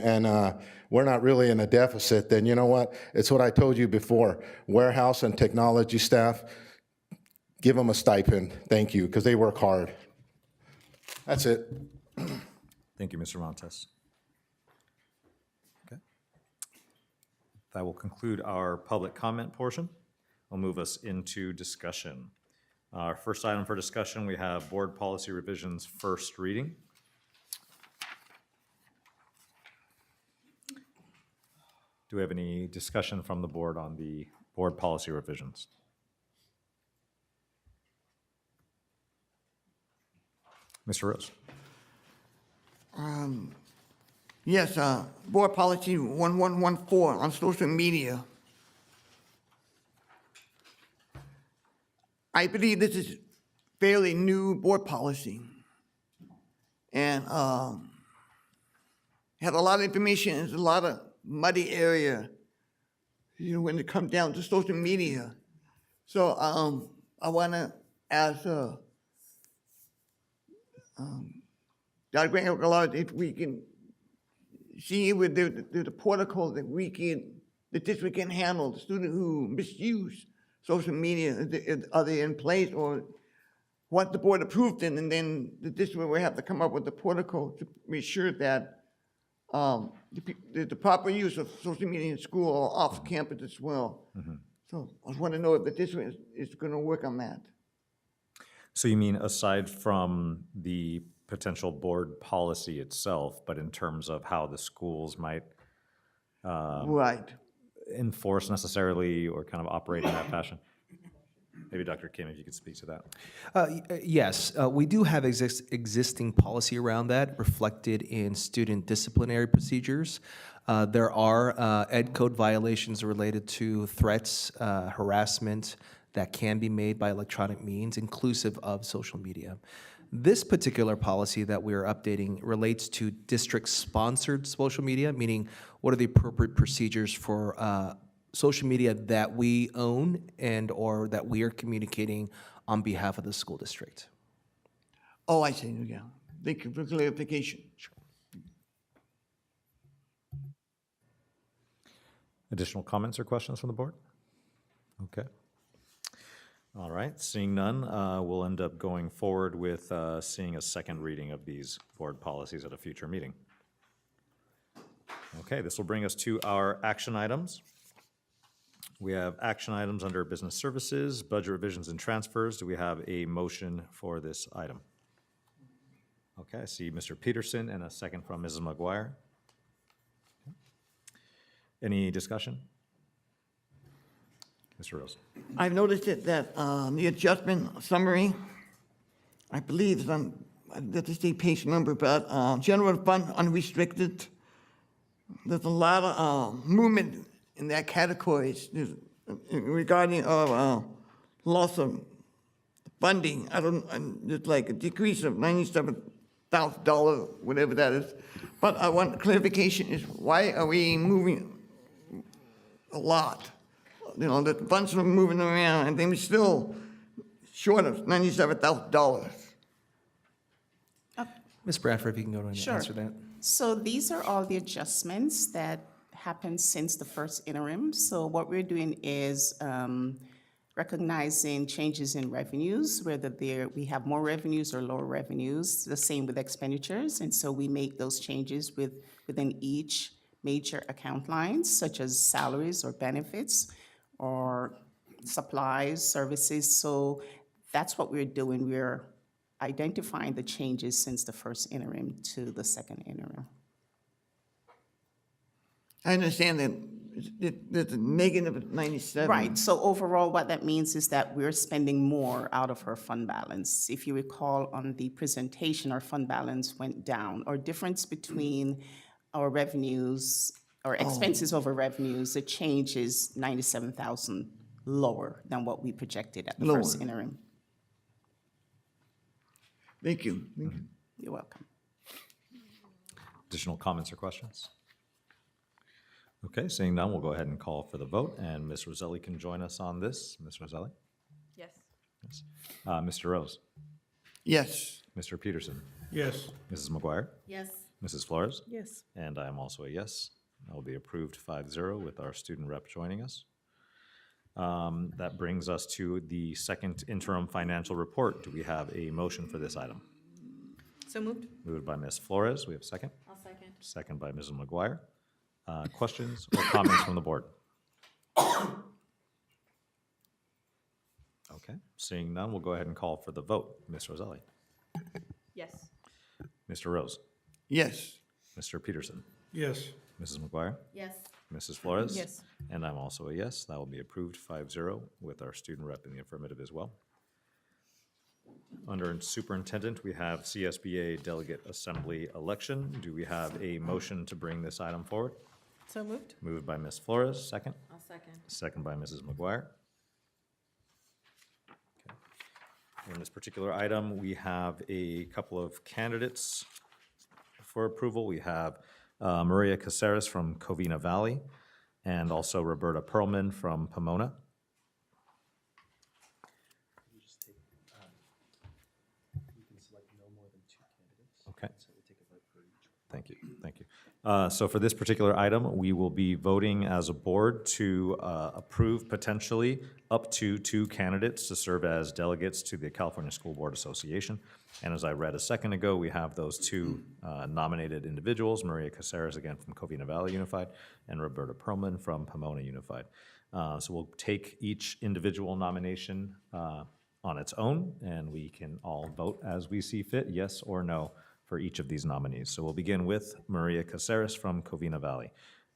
S11: we're not really in a deficit, then you know what? It's what I told you before. Warehouse and technology staff, give them a stipend. Thank you, because they work hard. That's it.
S1: Thank you, Mr. Montes. Okay. That will conclude our public comment portion. We'll move us into discussion. Our first item for discussion, we have board policy revisions first reading. Do we have any discussion from the board on the board policy revisions? Mr. Rose.
S6: Yes, Board Policy 1114 on social media. I believe this is fairly new board policy. And had a lot of information, there's a lot of muddy area, you know, when it comes down to social media. So I want to ask Dr. Aguilar if we can see with the protocol that the district can handle the student who misuse social media. Are they in place, or what the board approved it, and then the district will have to come up with the protocol to make sure that the proper use of social media in school or off campus as well. So I just want to know if the district is going to work on that.
S1: So you mean aside from the potential board policy itself, but in terms of how the schools might
S6: Right.
S1: enforce necessarily or kind of operate in that fashion? Maybe Dr. Kim, if you could speak to that.
S2: Yes, we do have existing policy around that reflected in student disciplinary procedures. There are ed code violations related to threats, harassment that can be made by electronic means, inclusive of social media. This particular policy that we're updating relates to district-sponsored social media, meaning what are the appropriate procedures for social media that we own and/or that we are communicating on behalf of the school district.
S6: Oh, I see, yeah. Thank you for clarification.
S1: Additional comments or questions from the board? Okay. All right, seeing none, we'll end up going forward with seeing a second reading of these board policies at a future meeting. Okay, this will bring us to our action items. We have action items under business services, budget revisions and transfers. Do we have a motion for this item? Okay, I see Mr. Peterson and a second from Mrs. McGuire. Any discussion? Mr. Rose.
S6: I've noticed it that the adjustment summary, I believe is on, that's the state page number, but general fund unrestricted. There's a lot of movement in that categories regarding loss of funding. It's like a decrease of $97,000, whatever that is. But I want clarification is why are we moving a lot? You know, the funds are moving around, and then we're still short of $97,000.
S2: Ms. Bradford, if you can go ahead and
S7: Sure.
S2: answer that.
S7: So these are all the adjustments that happened since the first interim. So what we're doing is recognizing changes in revenues, whether we have more revenues or lower revenues, the same with expenditures. And so we make those changes within each major account lines, such as salaries or benefits or supplies, services. So that's what we're doing. We're identifying the changes since the first interim to the second interim.
S6: I understand that there's a negative 97.
S7: Right, so overall, what that means is that we're spending more out of our fund balance. If you recall on the presentation, our fund balance went down. Our difference between our revenues, our expenses over revenues, the change is 97,000 lower than what we projected at the first
S6: Lower.
S7: interim.
S6: Thank you. Thank you.
S7: You're welcome.
S1: Additional comments or questions? Okay, seeing none, we'll go ahead and call for the vote, and Ms. Roselli can join us on this. Ms. Roselli?
S5: Yes.
S1: Yes. Mr. Rose?
S6: Yes.
S1: Mr. Peterson?
S8: Yes.
S1: Mrs. McGuire?
S9: Yes.
S1: Mrs. Flores?
S10: Yes.
S1: And I am also a yes. That will be approved 5-0 with our student rep joining us. That brings us to the second interim financial report. Do we have a motion for this item?
S10: So moved.
S1: Moved by Ms. Flores. We have a second.
S9: I'll second.
S1: Second by Mrs. McGuire. Questions or comments from the board? Okay, seeing none, we'll go ahead and call for the vote. Ms. Roselli?
S5: Yes.
S1: Mr. Rose?
S6: Yes.
S1: Mr. Peterson?
S8: Yes.
S1: Mrs. McGuire?
S9: Yes.
S1: Mrs. Flores?
S10: Yes.
S1: And I'm also a yes. That will be approved 5-0 with our student rep in the affirmative as well. Under superintendent, we have CSBA Delegate Assembly election. Do we have a motion to bring this item forward?
S10: So moved.
S1: Moved by Ms. Flores, second.
S9: I'll second.
S1: Second by Mrs. McGuire. Okay. In this particular item, we have a couple of candidates for approval. We have Maria Caceres from Covina Valley and also Roberta Perlman from Pomona. Okay. Thank you, thank you. So for this particular item, we will be voting as a board to approve potentially up to 2 candidates to serve as delegates to the California School Board Association. And as I read a second ago, we have those 2 nominated individuals, Maria Caceres, again, from Covina Valley Unified, and Roberta Perlman from Pomona Unified. So we'll take each individual nomination on its own, and we can all vote as we see fit, yes or no, for each of these nominees. So we'll begin with Maria Caceres from Covina Valley.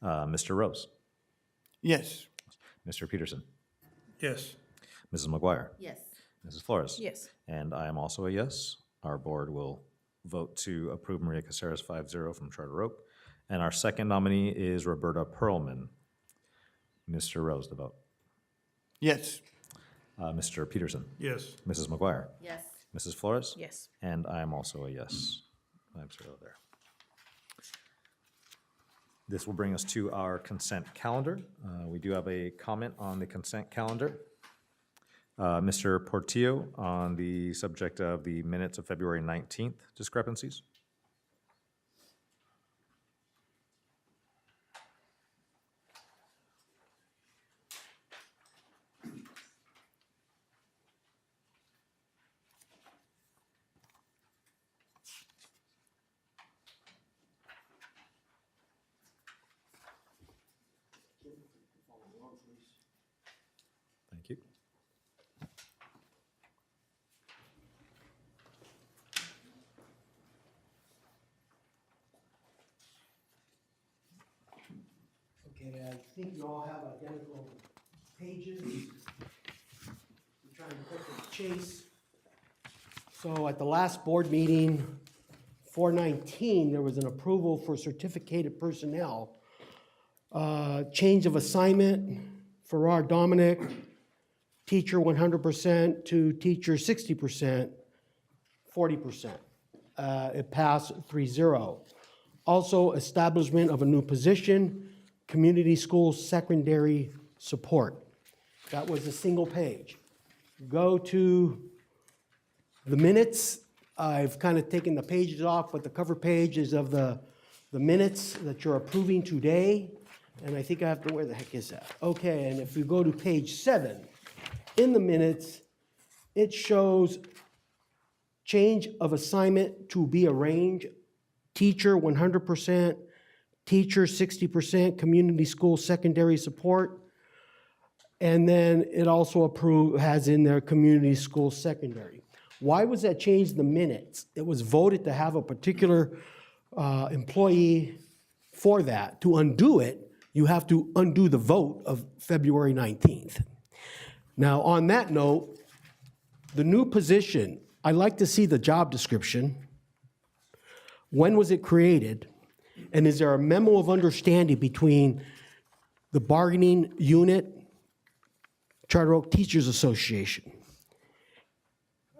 S1: Mr. Rose?
S6: Yes.
S1: Mr. Peterson?
S8: Yes.
S1: Mrs. McGuire?
S9: Yes.
S1: Mrs. Flores?
S10: Yes.
S1: And I am also a yes. Our board will vote to approve Maria Caceres 5-0 from Charter Oak. And our second nominee is Roberta Perlman. Mr. Rose, the vote.
S6: Yes.
S1: Mr. Peterson.
S8: Yes.
S1: Mrs. McGuire.
S9: Yes.
S1: Mrs. Flores.
S10: Yes.
S1: And I am also a yes. 5-0 there. This will bring us to our consent calendar. We do have a comment on the consent calendar. Mr. Portillo, on the subject of the minutes of February 19th discrepancies. Thank you.
S12: Okay, I think you all have identical pages. I'm trying to cut to the chase. So at the last board meeting, 419, there was an approval for certificated personnel. Change of assignment, Farrar Dominic, teacher 100% to teacher 60%, 40%. It passed 3-0. Also, establishment of a new position, community school secondary support. That was a single page. Go to the minutes. I've kind of taken the pages off, but the cover page is of the minutes that you're approving today. And I think I have to, where the heck is that? Okay, and if you go to page 7, in the minutes, it shows change of assignment to be arranged, teacher 100%, teacher 60%, community school secondary support. And then it also has in there community school secondary. Why was that changed in the minutes? It was voted to have a particular employee for that. To undo it, you have to undo the vote of February 19th. Now, on that note, the new position, I'd like to see the job description. When was it created? And is there a memo of understanding between the bargaining unit, Charter Oak Teachers Association?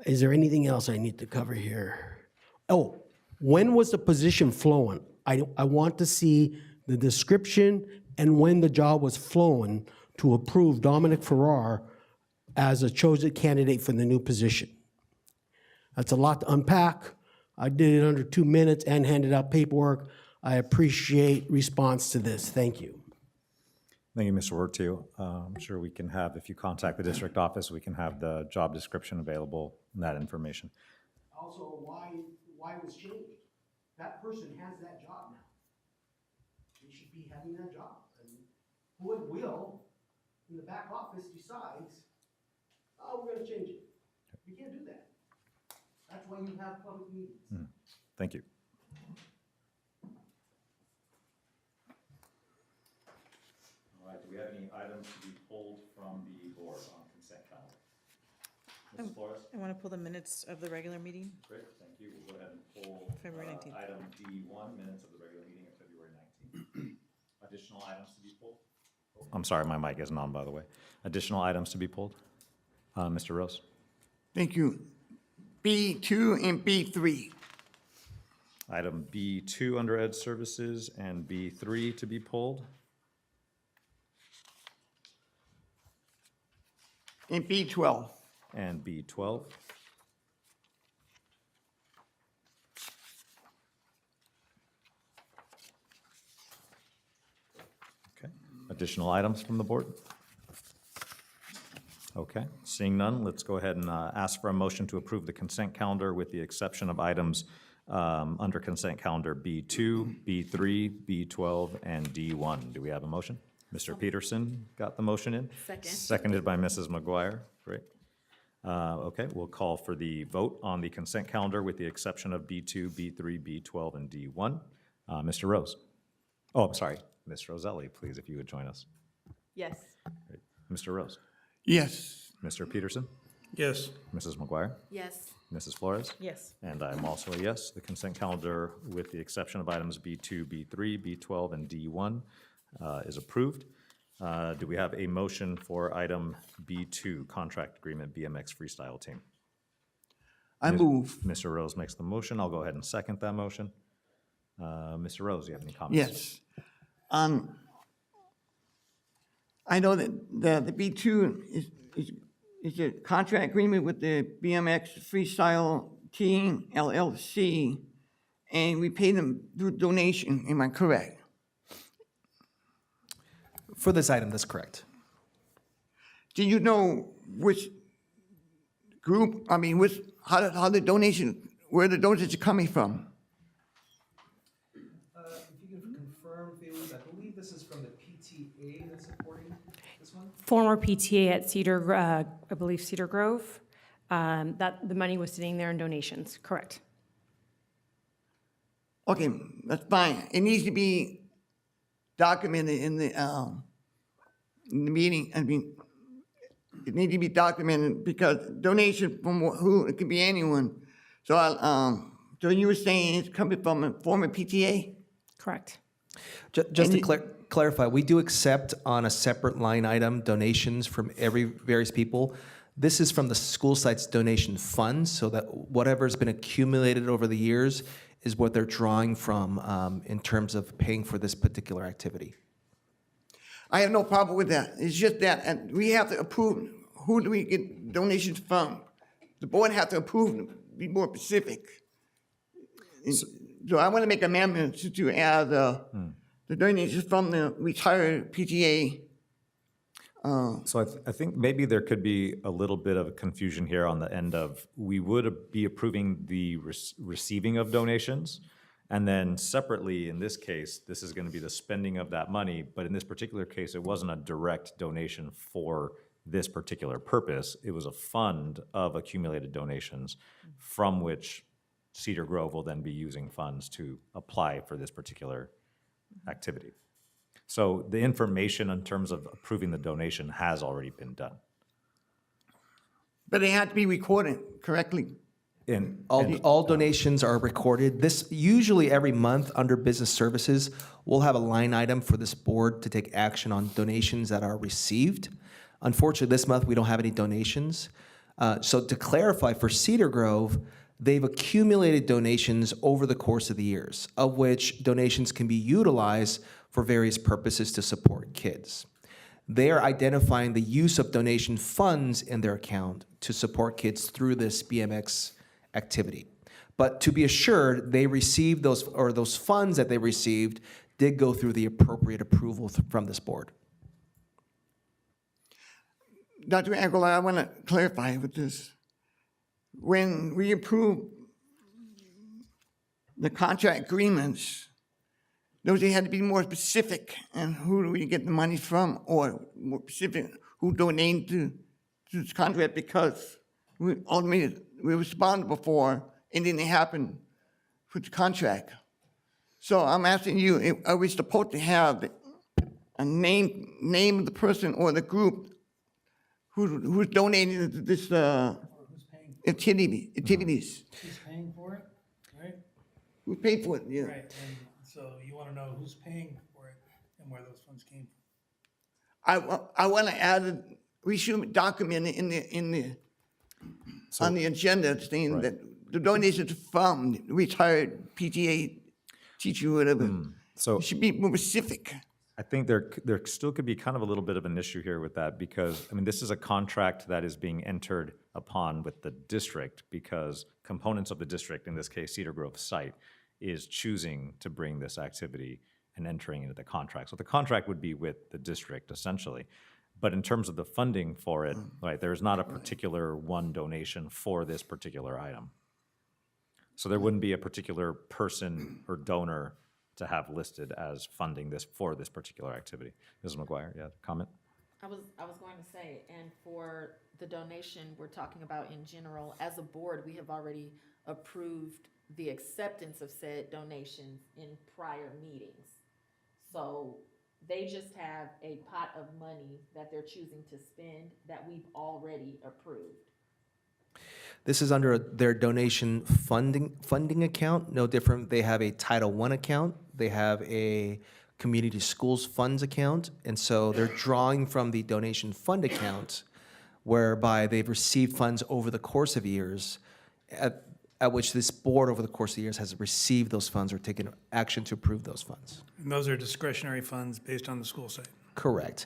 S12: Is there anything else I need to cover here? Oh, when was the position flowing? I want to see the description and when the job was flowing to approve Dominic Farrar as a chosen candidate for the new position. That's a lot to unpack. I did it under 2 minutes and handed out paperwork. I appreciate response to this. Thank you.
S1: Thank you, Mr. Wortio. I'm sure we can have, if you contact the district office, we can have the job description available and that information.
S12: Also, why it was changed? That person has that job now. They should be having that job. And who it will, in the back office decides, oh, we're gonna change it. You can't do that. That's why you have public meetings.
S1: Thank you. All right, do we have any items to be pulled from the board on consent calendar? Mrs. Flores?
S10: I want to pull the minutes of the regular meeting.
S1: Great, thank you. We'll go ahead and pull
S10: February 19th.
S1: Item D1, minutes of the regular meeting of February 19th. Additional items to be pulled? I'm sorry, my mic isn't on, by the way. Additional items to be pulled? Mr. Rose?
S6: Thank you. B2 and B3.
S1: Item B2 under Ed Services and B3 to be pulled.
S6: And B12.
S1: And B12. Okay, additional items from the board? Okay, seeing none, let's go ahead and ask for a motion to approve the consent calendar with the exception of items under consent calendar B2, B3, B12, and D1. Do we have a motion? Mr. Peterson got the motion in?
S9: Second.
S1: Seconded by Mrs. McGuire. Great. Okay, we'll call for the vote on the consent calendar with the exception of B2, B3, B12, and D1. Mr. Rose. Oh, I'm sorry, Ms. Roselli, please, if you would join us.
S5: Yes.
S1: Great. Mr. Rose.
S6: Yes.
S1: Mr. Peterson.
S8: Yes.
S1: Mrs. McGuire.
S9: Yes.
S1: Mrs. Flores?
S10: Yes.
S1: And I'm also a yes. The consent calendar, with the exception of items B2, B3, B12, and D1, is approved. Do we have a motion for item B2, contract agreement BMX freestyle team?
S6: I move.
S1: Mr. Rose makes the motion. I'll go ahead and second that motion. Mr. Rose, do you have any comments?
S6: Yes. I know that the B2 is a contract agreement with the BMX Freestyle Team LLC, and we pay them through donation. Am I correct?
S2: For this item, that's correct.
S6: Do you know which group, how the donation, where the donations are coming from?
S2: If you can confirm, I believe this is from the PTA that's supporting this one?
S13: Former PTA at I believe Cedar Grove, that the money was sitting there in donations, correct?
S6: Okay, that's fine. It needs to be documented in the meeting. It needs to be documented because donation from who, it could be anyone. So so you were saying it's coming from a former PTA?
S13: Correct.
S2: Just to clarify, we do accept on a separate line item donations from various people. This is from the school site's donation funds, so that whatever's been accumulated over the years is what they're drawing from in terms of paying for this particular activity.
S6: I have no problem with that. It's just that and we have to approve who do we get donations from. The board has to approve, be more specific. So I want to make amendments to add the donations from the retired PTA.
S1: So I think maybe there could be a little bit of confusion here on the end of, we would be approving the receiving of donations, and then separately, in this case, this is going to be the spending of that money, but in this particular case, it wasn't a direct donation for this particular purpose. It was a fund of accumulated donations from which Cedar Grove will then be using funds to apply for this particular activity. So the information in terms of approving the donation has already been done.
S6: But they have to be recorded correctly.
S1: And
S2: All donations are recorded. This, usually every month under business services, we'll have a line item for this board to take action on donations that are received. Unfortunately, this month we don't have any donations. So to clarify, for Cedar Grove, they've accumulated donations over the course of the years, of which donations can be utilized for various purposes to support kids. They are identifying the use of donation funds in their account to support kids through this BMX activity. But to be assured, they received those funds that they received did go through the appropriate approval from this board.
S6: Dr. Aguilar, I want to clarify with this. When we approve the contract agreements, those had to be more specific, and who do we get the money from, or more specific, who donated to this contract, because we ultimately we were responsible for it didn't happen with the contract. So I'm asking you, are we supposed to have a name of the person or the group who's donating to this activities?
S8: Who's paying for it, right?
S6: Who paid for it? Yeah.
S8: Right, and so you want to know who's paying for it and where those funds came from.
S6: I want to add it. We should document it on the agenda, saying that the donations from retired PTA teacher, whatever.
S1: So
S6: it should be more specific.
S1: I think there still could be kind of a little bit of an issue here with that, because, I mean, this is a contract that is being entered upon with the district, because components of the district, in this case Cedar Grove site, is choosing to bring this activity and entering into the contract. So the contract would be with the district, essentially. But in terms of the funding for it, right, there's not a particular one donation for this particular item. So there wouldn't be a particular person or donor to have listed as funding this for this particular activity. Mrs. McGuire, yeah, comment?
S9: I was going to say, and for the donation we're talking about in general, as a board, we have already approved the acceptance of said donations in prior meetings. So they just have a pot of money that they're choosing to spend that we've already approved.
S2: This is under their donation funding account, no different. They have a Title I account, they have a Community Schools Funds account, and so they're drawing from the donation fund account, whereby they've received funds over the course of years, at which this board over the course of the years has received those funds or taken action to approve those funds.
S8: And those are discretionary funds based on the school site.
S2: Correct.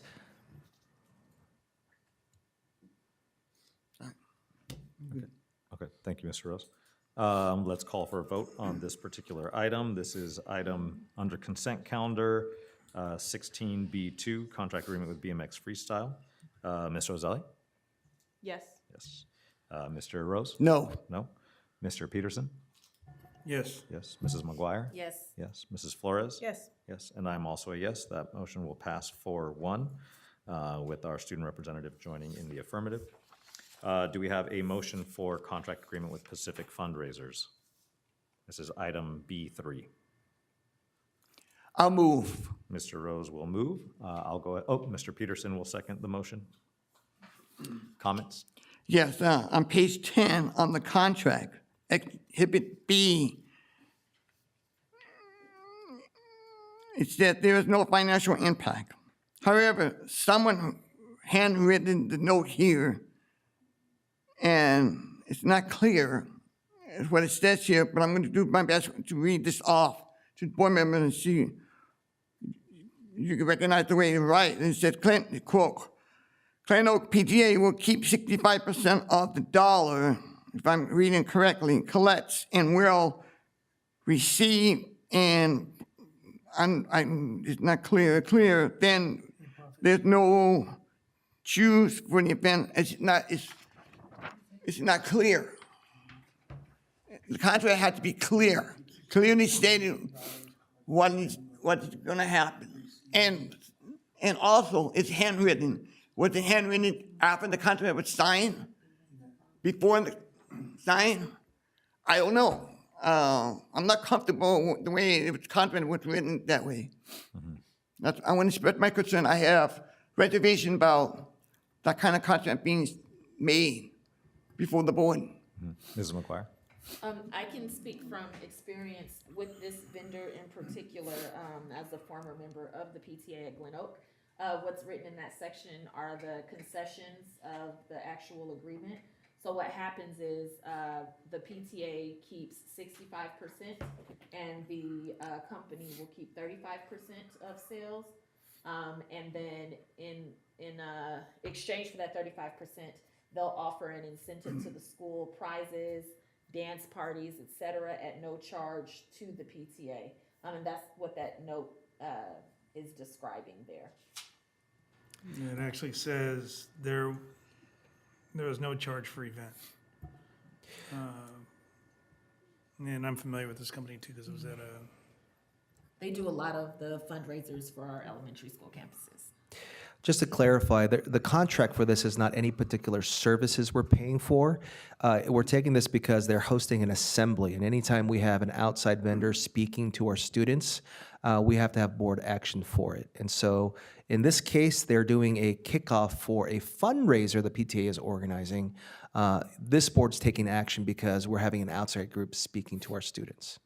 S1: Okay, thank you, Mr. Rose. Let's call for a vote on this particular item. This is item under consent calendar 16B2, contract agreement with BMX Freestyle. Ms. Roselli?
S5: Yes.
S1: Yes. Mr. Rose?
S6: No.
S1: No. Mr. Peterson?
S8: Yes.
S1: Yes. Mrs. McGuire?
S9: Yes.
S1: Yes. Mrs. Flores?
S10: Yes.
S1: Yes, and I'm also a yes. That motion will pass 4-1 with our student representative joining in the affirmative. Do we have a motion for contract agreement with Pacific Fundraisers? This is item B3.
S6: I'll move.
S1: Mr. Rose will move. I'll go, Mr. Peterson will second the motion. Comments?
S6: Yes, on page 10 on the contract, Exhibit B, it said there is no financial impact. However, someone handwritten the note here, and it's not clear what it says here, but I'm going to do my best to read this off to the board members and see you can recognize the way it's right. And it says, quote, Clan Oak PTA will keep 65% of the dollar, if I'm reading correctly, collects and will receive, and it's not clear, then there's no choose for the event. It's not clear. The contract has to be clear, clearly stated what's going to happen. And also, it's handwritten. Was it handwritten after the contract was signed? Before the sign? I don't know. I'm not comfortable with the way the contract was written that way. I want to express my concern. I have reservation about that kind of contract being made before the board.
S1: Mrs. McGuire?
S9: I can speak from experience with this vendor in particular, as a former member of the PTA at Glen Oak. What's written in that section are the concessions of the actual agreement. So what happens is the PTA keeps 65% and the company will keep 35% of sales. And then in exchange for that 35%, they'll offer an incentive to the school, prizes, dance parties, et cetera, at no charge to the PTA. And that's what that note is describing there.
S8: It actually says there was no charge for event. And I'm familiar with this company too, because it was at a...
S9: They do a lot of the fundraisers for our elementary school campuses.
S2: Just to clarify, the contract for this is not any particular services we're paying for. We're taking this because they're hosting an assembly, and anytime we have an outside vendor speaking to our students, we have to have board action for it. And so in this case, they're doing a kickoff for a fundraiser the PTA is organizing. This board's taking action because we're having an outside group speaking to our students.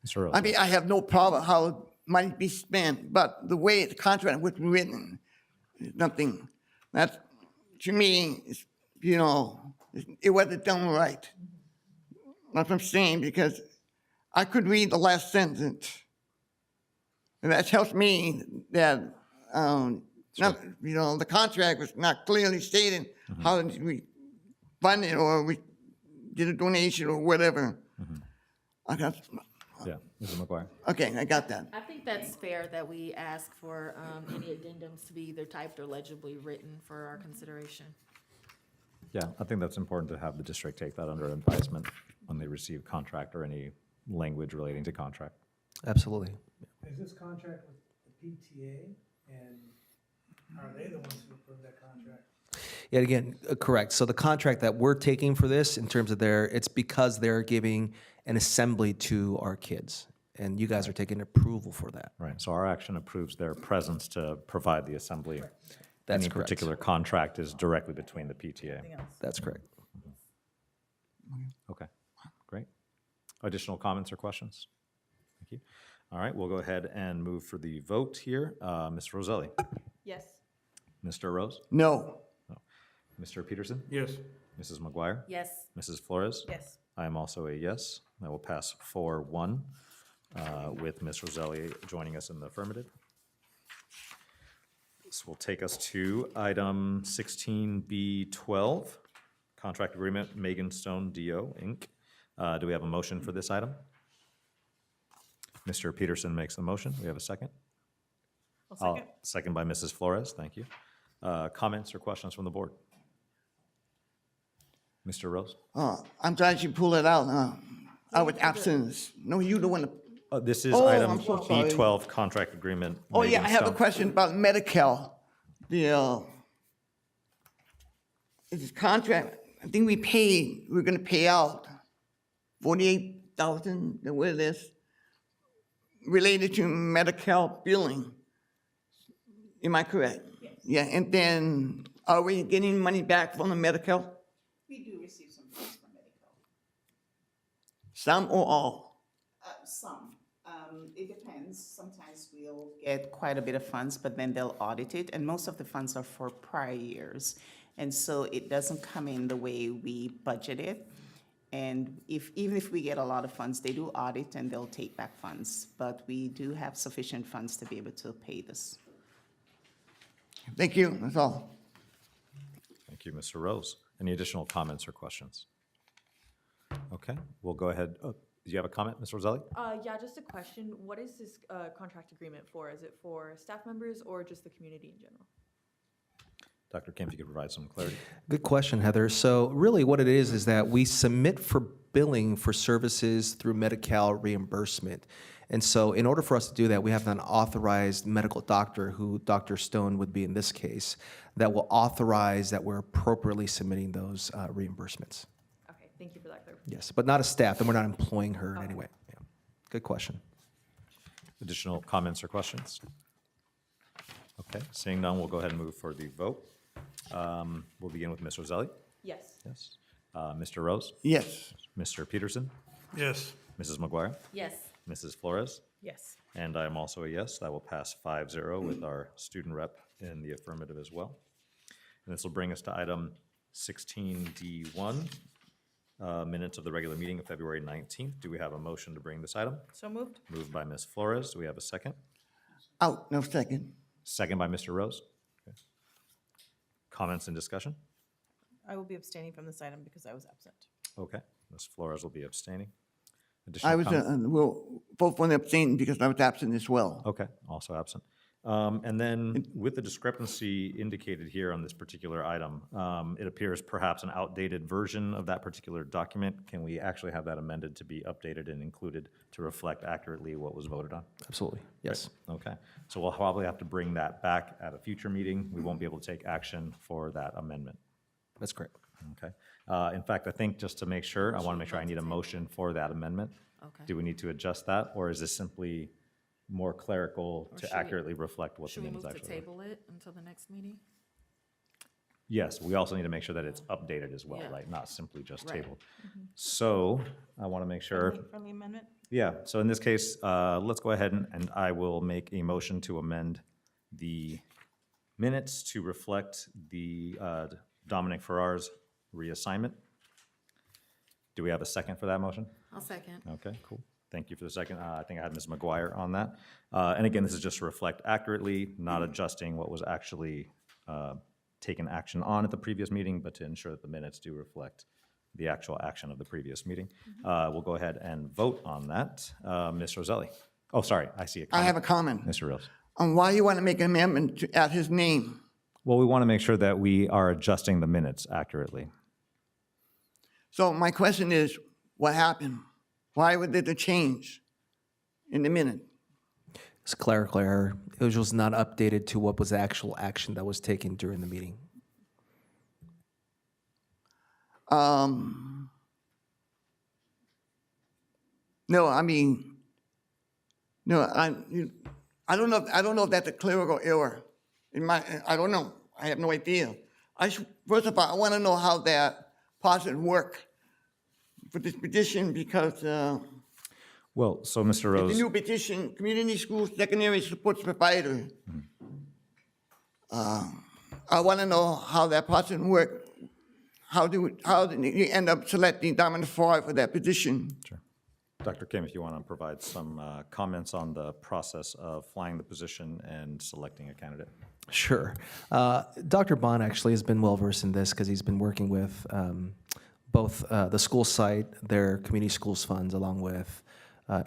S1: Mr. Rose?
S6: I mean, I have no problem how money be spent, but the way the contract was written is nothing. That's, to me, it's, it wasn't done right. That's what I'm saying, because I could read the last sentence, and that tells me that, the contract was not clearly stating how we funded or we did a donation or whatever.
S1: Yeah, Mrs. McGuire?
S6: Okay, I got that.
S9: I think that's fair that we ask for any addendums to be either typed or legibly written for our consideration.
S1: Yeah, I think that's important to have the district take that under advisement when they receive contract or any language relating to contract.
S2: Absolutely.
S8: Is this contract with the PTA, and are they the ones who approved that contract?
S2: Yeah, again, correct. So the contract that we're taking for this, in terms of it's because they're giving an assembly to our kids, and you guys are taking approval for that.
S1: Right, so our action approves their presence to provide the assembly.
S2: That's
S1: Any
S2: correct.
S1: particular contract is directly between the PTA.
S2: That's correct.
S1: Okay, great. Additional comments or questions? Thank you. All right, we'll go ahead and move for the vote here. Ms. Roselli?
S5: Yes.
S1: Mr. Rose?
S6: No.
S1: Mr. Peterson?
S8: Yes.
S1: Mrs. McGuire?
S9: Yes.
S1: Mrs. Flores?
S10: Yes.
S1: I am also a yes. That will pass 4-1 with Ms. Roselli joining us in the affirmative. This will take us to item 16B12, contract agreement Megan Stone DO Inc. Do we have a motion for this item? Mr. Peterson makes the motion. We have a second?
S10: I'll second.
S1: Second by Mrs. Flores. Thank you. Comments or questions from the board? Mr. Rose?
S6: I'm glad you pulled it out. I was absent. No, you the one.
S1: This is
S6: Oh,
S1: item
S6: I'm so sorry.
S1: B12, contract agreement.
S6: Oh, yeah,
S1: Megan
S6: I have a
S1: Stone.
S6: question about Medi-Cal. This contract, I think we're gonna pay out 48,000, what it is, related to Medi-Cal billing. Am I correct? Yes. Yeah, and then are we getting money back from the Medi-Cal?
S7: We do receive some funds from Medical.
S6: Some or all?
S7: Some. It depends. Sometimes we'll get quite a bit of funds, but then they'll audit it, and most of the funds are for prior years. And so it doesn't come in the way we budget it. And even if we get a lot of funds, they do audit and they'll take back funds. But we do have sufficient funds to be able to pay this.
S6: Thank you, that's all.
S1: Thank you, Mr. Rose. Any additional comments or questions? Okay, we'll go ahead. Oh, do you have a comment, Ms. Roselli?
S5: Yeah, just a question. What is this contract agreement for? Is it for staff members or just the community in general?
S1: Dr. Kim, if you could provide some clarity.
S2: Good question, Heather. So really what it is that we submit for billing for services through Medi-Cal reimbursement. And so in order for us to do that, we have an authorized medical doctor, who Dr. Stone would be in this case, that will authorize that we're appropriately submitting those reimbursements.
S5: Okay, thank you for that clarification.
S2: Yes, but not a staff, and we're not employing her in any way. Yeah. Good question.
S1: Additional comments or questions? Okay, seeing none, we'll go ahead and move for the vote. We'll begin with Ms. Roselli.
S5: Yes.
S1: Yes. Mr. Rose?
S6: Yes.
S1: Mr. Peterson?
S8: Yes.
S1: Mrs. McGuire?
S9: Yes.
S1: Mrs. Flores?
S10: Yes.
S1: And I am also a yes. That will pass 5-0 with our student rep in the affirmative as well. And this will bring us to item 16D1, minutes of the regular meeting of February 19th. Do we have a motion to bring this item?
S10: So moved.
S1: Moved by Ms. Flores. Do we have a second?
S6: Out, no second.
S1: Second by Mr. Rose. Okay. Comments and discussion?
S10: I will be abstaining from this item because I was absent.
S1: Okay. Ms. Flores will be abstaining.
S6: I
S1: Additional
S6: was,
S1: comment?
S6: will vote for the abstain because I was absent as well.
S1: Okay, also absent. And then with the discrepancy indicated here on this particular item, it appears perhaps an outdated version of that particular document. Can we actually have that amended to be updated and included to reflect accurately what was voted on?
S2: Absolutely, yes.
S1: Okay, so we'll probably have to bring that back at a future meeting. We won't be able to take action for that amendment.
S2: That's correct.
S1: Okay. In fact, I think just to make sure, I want to make sure I need a motion for that amendment.
S9: Okay.
S1: Do we need to adjust that, or is this simply more clerical
S9: Or
S1: to
S9: should we-
S1: accurately reflect what the
S9: Should we
S1: meeting is
S9: move to
S1: actually?
S9: table it until the next meeting?
S1: Yes, we also need to make sure that it's updated as well,
S9: Yeah.
S1: right? Not simply just
S9: Right.
S1: tabled. So I want to make sure,
S10: Friendly amendment?
S1: yeah, so in this case, let's go ahead and I will make a motion to amend the minutes to reflect the Dominic Farrar's reassignment. Do we have a second for that motion?
S9: I'll second.
S1: Okay, cool. Thank you for the second. I think I had Ms. McGuire on that. And again, this is just to reflect accurately, not adjusting what was actually taken action on at the previous meeting, but to ensure that the minutes do reflect the actual action of the previous meeting. We'll go ahead and vote on that. Ms. Roselli. Oh, sorry, I see a
S6: I
S1: comment.
S6: have a comment
S1: Mr. Rose.
S6: on why you want to make an amendment to add his name.
S1: Well, we want to make sure that we are adjusting the minutes accurately.
S6: So my question is, what happened? Why would there a change in the minute?
S2: It's a clerical error. It was just not updated to what was the actual action that was taken during the meeting.
S6: No, I mean, no, I don't know. I don't know if that's a clerical error. I don't know. I have no idea. First of all, I want to know how that process work for this petition because
S1: Well, so Mr.
S6: it's a
S1: Rose,
S6: new petition, community school secondary support provider. I want to know how that process work. How did you end up selecting Dominic Farr for that position?
S1: sure. Dr. Kim, if you want to provide some comments on the process of flying the position and selecting a candidate.
S2: Sure. Dr. Bond actually has been well-versed in this because he's been working with both the school site, their community schools funds, along with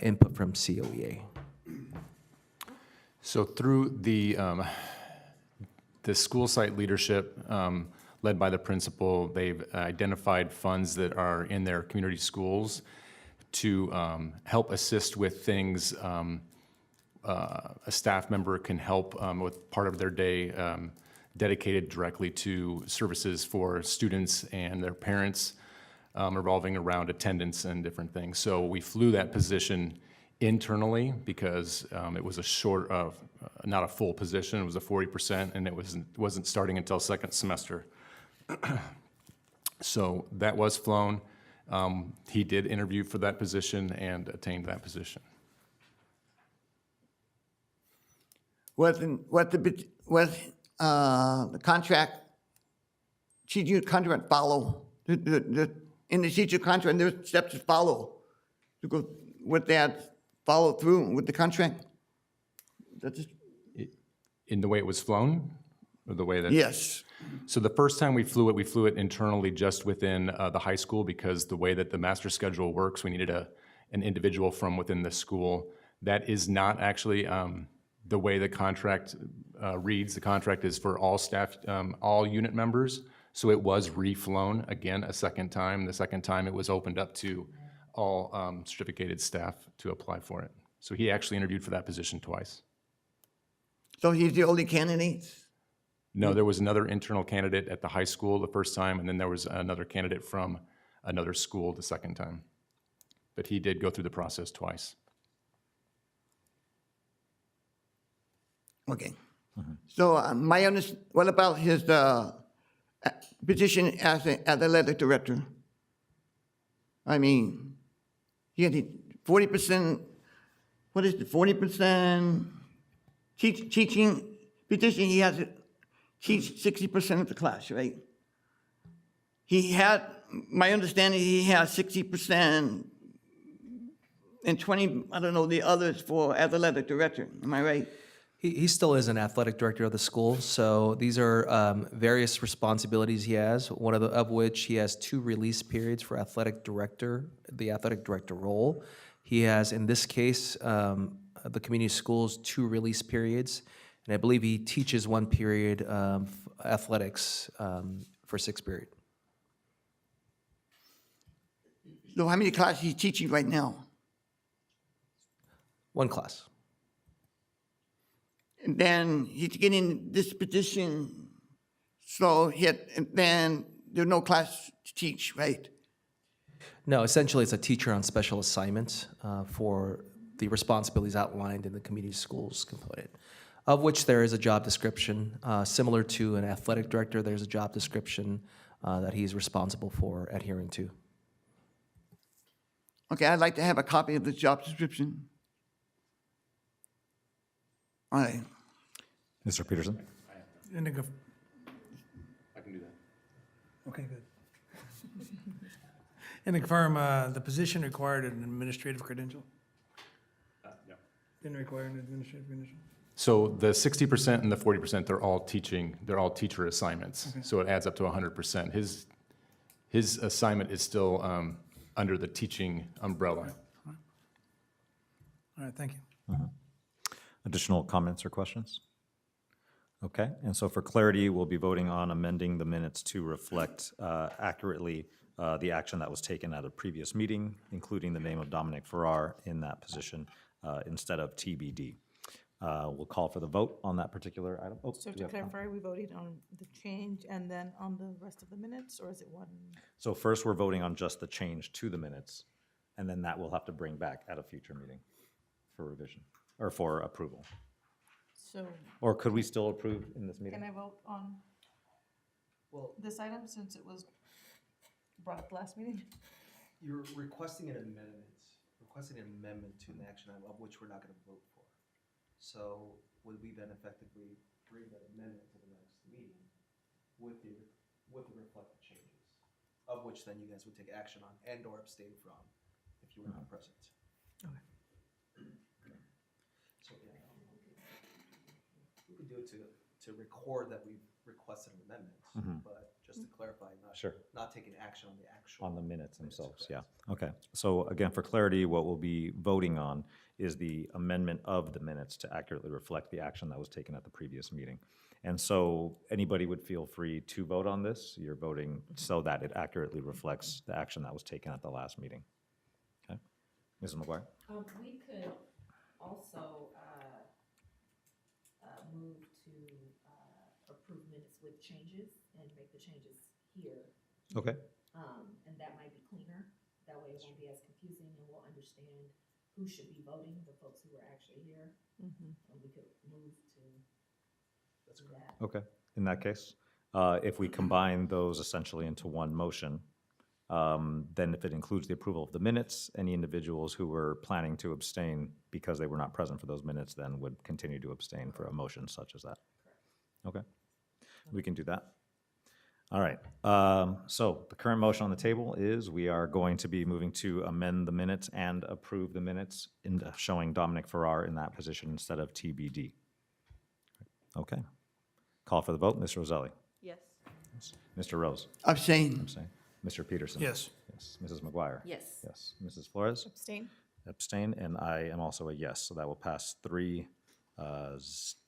S2: input from COEA.
S14: So through the school site leadership, led by the principal, they've identified funds that are in their community schools to help assist with things. A staff member can help with part of their day dedicated directly to services for students and their parents, revolving around attendance and different things. So we flew that position internally because it was a short of, not a full position, it was a 40%, and it wasn't starting until second semester. So that was flown. He did interview for that position and attained that position.
S6: Was the contract, teacher contract follow? In the teacher contract, there's steps to follow to go with that follow through with the contract?
S14: In the way it was flown, or the way that?
S6: Yes.
S14: So the first time we flew it internally just within the high school because the way that the master schedule works, we needed an individual from within the school. That is not actually the way the contract reads. The contract is for all staff, all unit members. So it was reflown again a second time. The second time it was opened up to all certificated staff to apply for it. So he actually interviewed for that position twice.
S6: So he's the only candidate?
S14: No, there was another internal candidate at the high school the first time, and then there was another candidate from another school the second time. But he did go through the process twice.
S6: Okay. So what about his position as an athletic director? I mean, he had 40%, what is it, 40% teaching position, he has to teach 60% of the class, right? He had, my understanding, he has 60% and 20, I don't know, the others for athletic director, am I right?
S2: He still is an athletic director of the school, so these are various responsibilities he has, one of which he has 2 release periods for athletic director, the athletic director role. He has, in this case, the community schools 2 release periods, and I believe he teaches 1 period of athletics for 6th period.
S6: So how many classes is he teaching right now?
S2: 1 class.
S6: And then he's getting this position, so and then there's no class to teach, right?
S2: No, essentially it's a teacher on special assignments for the responsibilities outlined in the community schools component, of which there is a job description. Similar to an athletic director, there's a job description that he's responsible for adhering to.
S6: Okay, I'd like to have a copy of the job description. All right.
S1: Mr. Peterson?
S8: And to go,
S14: I can do that.
S8: okay, good. And to confirm, the position required an administrative credential?
S14: No.
S8: Didn't require an administrative credential?
S14: So the 60% and the 40%, they're all teacher assignments.
S8: Okay.
S14: So it adds up to 100%. His assignment is still under the teaching umbrella.
S8: All right, thank you.
S1: Additional comments or questions? Okay, and so for clarity, we'll be voting on amending the minutes to reflect accurately the action that was taken at a previous meeting, including the name of Dominic Farrar in that position instead of TBD. We'll call for the vote on that particular item. Oh,
S10: So
S1: do you
S10: to
S1: have a comment?
S10: clarify, we voted on the change and then on the rest of the minutes, or is it one?
S1: So first, we're voting on just the change to the minutes, and then that we'll have to bring back at a future meeting for revision, or for approval.
S10: So
S1: Or could we still approve in this meeting?
S10: can I vote on? This item, since it was brought up last meeting?
S2: You're requesting an amendment to an action item of which we're not gonna vote for. So would we then effectively bring that amendment to the next meeting with the reflected changes? Of which then you guys would take action on and or abstain from if you were not present. So, yeah, we could do it to record that we've requested an amendment, but just to clarify,
S1: Sure.
S2: not taking action on the actual.
S1: On the minutes themselves, yeah. Okay. So again, for clarity, what we'll be voting on is the amendment of the minutes to accurately reflect the action that was taken at the previous meeting. And so anybody would feel free to vote on this. You're voting so that it accurately reflects the action that was taken at the last meeting. Okay? Mrs. McGuire?
S9: We could also move to approve minutes with changes and make the changes here.
S1: Okay.
S9: And that might be cleaner. That way it won't be as confusing and we'll understand who should be voting, the folks who are actually here. And we could move to that.
S1: Okay. In that case, if we combine those essentially into one motion, then if it includes the approval of the minutes, any individuals who were planning to abstain because they were not present for those minutes then would continue to abstain for a motion such as that. Okay. We can do that. All right. So the current motion on the table is we are going to be moving to amend the minutes and approve the minutes in showing Dominic Farrar in that position instead of TBD. Okay. Call for the vote. Ms. Roselli.
S5: Yes.
S1: Mr. Rose.
S6: Abstain.
S1: Abstain. Mr. Peterson.
S8: Yes.
S1: Yes. Mrs. McGuire.
S9: Yes.
S1: Yes. Mrs. Flores.
S10: Abstain.
S1: Abstain, and I am also a yes. So that will pass 3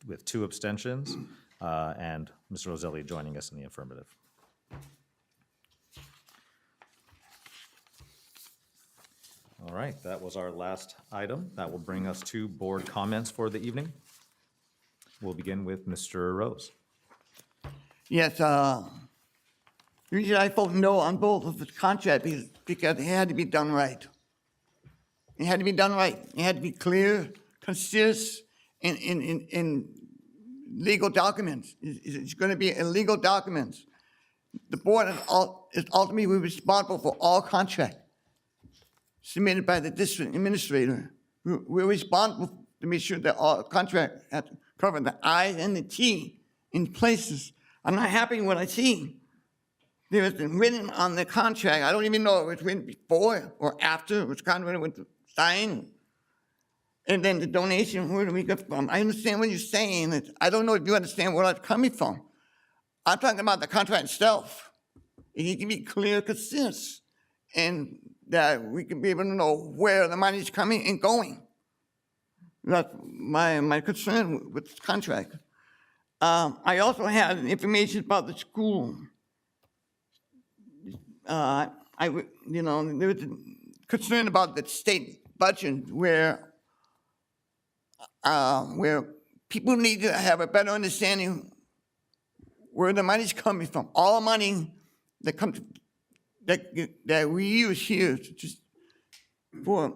S1: with 2 abstentions, and Ms. Roselli joining us in the affirmative. All right, that was our last item. That will bring us to board comments for the evening. We'll begin with Mr. Rose.
S6: Yes, usually I vote no on both of the contract because it had to be done right. It had to be done right. It had to be clear, consistent in legal documents. It's going to be in legal documents. The board is ultimately responsible for all contracts submitted by the district administrator. We're responsible to make sure that all contracts have to cover the I and the T in places. I'm not happy with what I see. There was written on the contract, I don't even know if it was written before or after, it was kind of with the sign. And then the donation, where do we get from? I understand what you're saying. I don't know if you understand where I'm coming from. I'm talking about the contract itself. It needs to be clear, consistent, and that we can be able to know where the money's coming and going. That's my concern with this contract. I also had information about the school. There was concern about the state budget where people need to have a better understanding where the money's coming from. All money that comes that we use here just for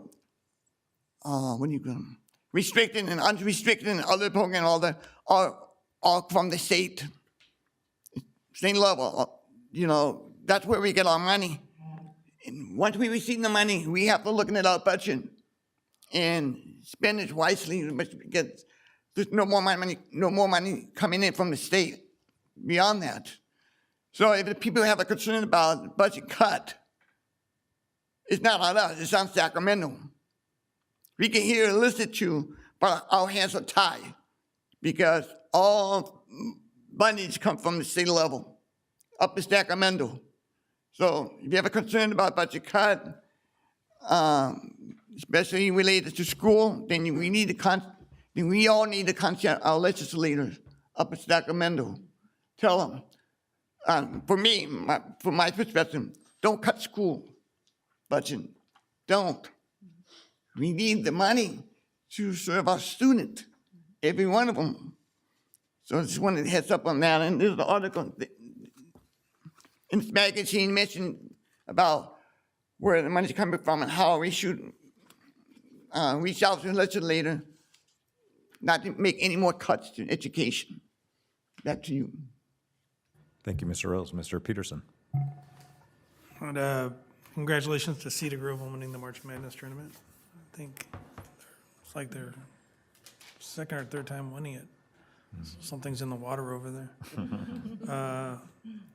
S6: restricted and unrestricted and other programs, all that are all from the state level. That's where we get our money. And once we receive the money, we have to look at our budget and spend it wisely because there's no more money coming in from the state beyond that. So if the people have a concern about budget cut, it's not on us, it's on Sacramento. We can hear and listen to, but our hands are tied because all monies come from the state level up to Sacramento. So if you have a concern about budget cut, especially related to school, then we all need to contact our legislators up in Sacramento. Tell them, from my perspective, don't cut school budget. Don't. We need the money to serve our students, every one of them. So I just wanted to heads up on that. And there's an article in this magazine mentioned about where the money's coming from and how we should reach out to the legislator not to make any more cuts to education. Back to you.
S1: Thank you, Mr. Rose. Mr. Peterson.
S8: And congratulations to Cedar Grove on winning the March Madness tournament. I think it's like their second or third time winning it. Something's in the water over there.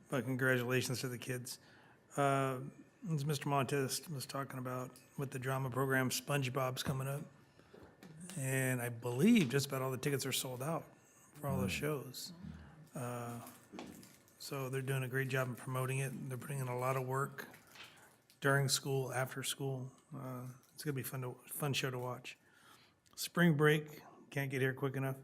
S8: But congratulations to the kids. As Mr. Montez was talking about with the drama program, SpongeBob's coming up. And I believe just about all the tickets are sold out for all the shows. So they're doing a great job in promoting it. They're putting in a lot of work during school, after school. It's gonna be fun show to watch. Spring break, can't get here quick enough.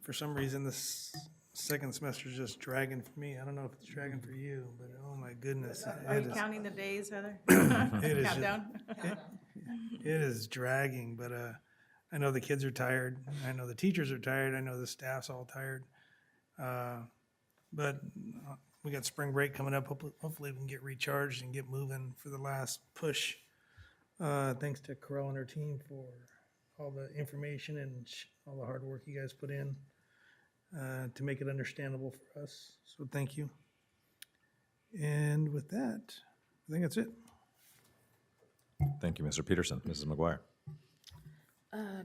S8: For some reason, this second semester is just dragging for me. I don't know if it's dragging for you, but oh my goodness.
S10: Are you counting the days, Heather?
S8: It is,
S10: Countdown?
S8: it is dragging, but I know the kids are tired. I know the teachers are tired. I know the staff's all tired. But we got spring break coming up. Hopefully we can get recharged and get moving for the last push. Thanks to Carell and her team for all the information and all the hard work you guys put in to make it understandable for us. So thank you. And with that, I think that's it.
S1: Thank you, Mr. Peterson. Mrs. McGuire.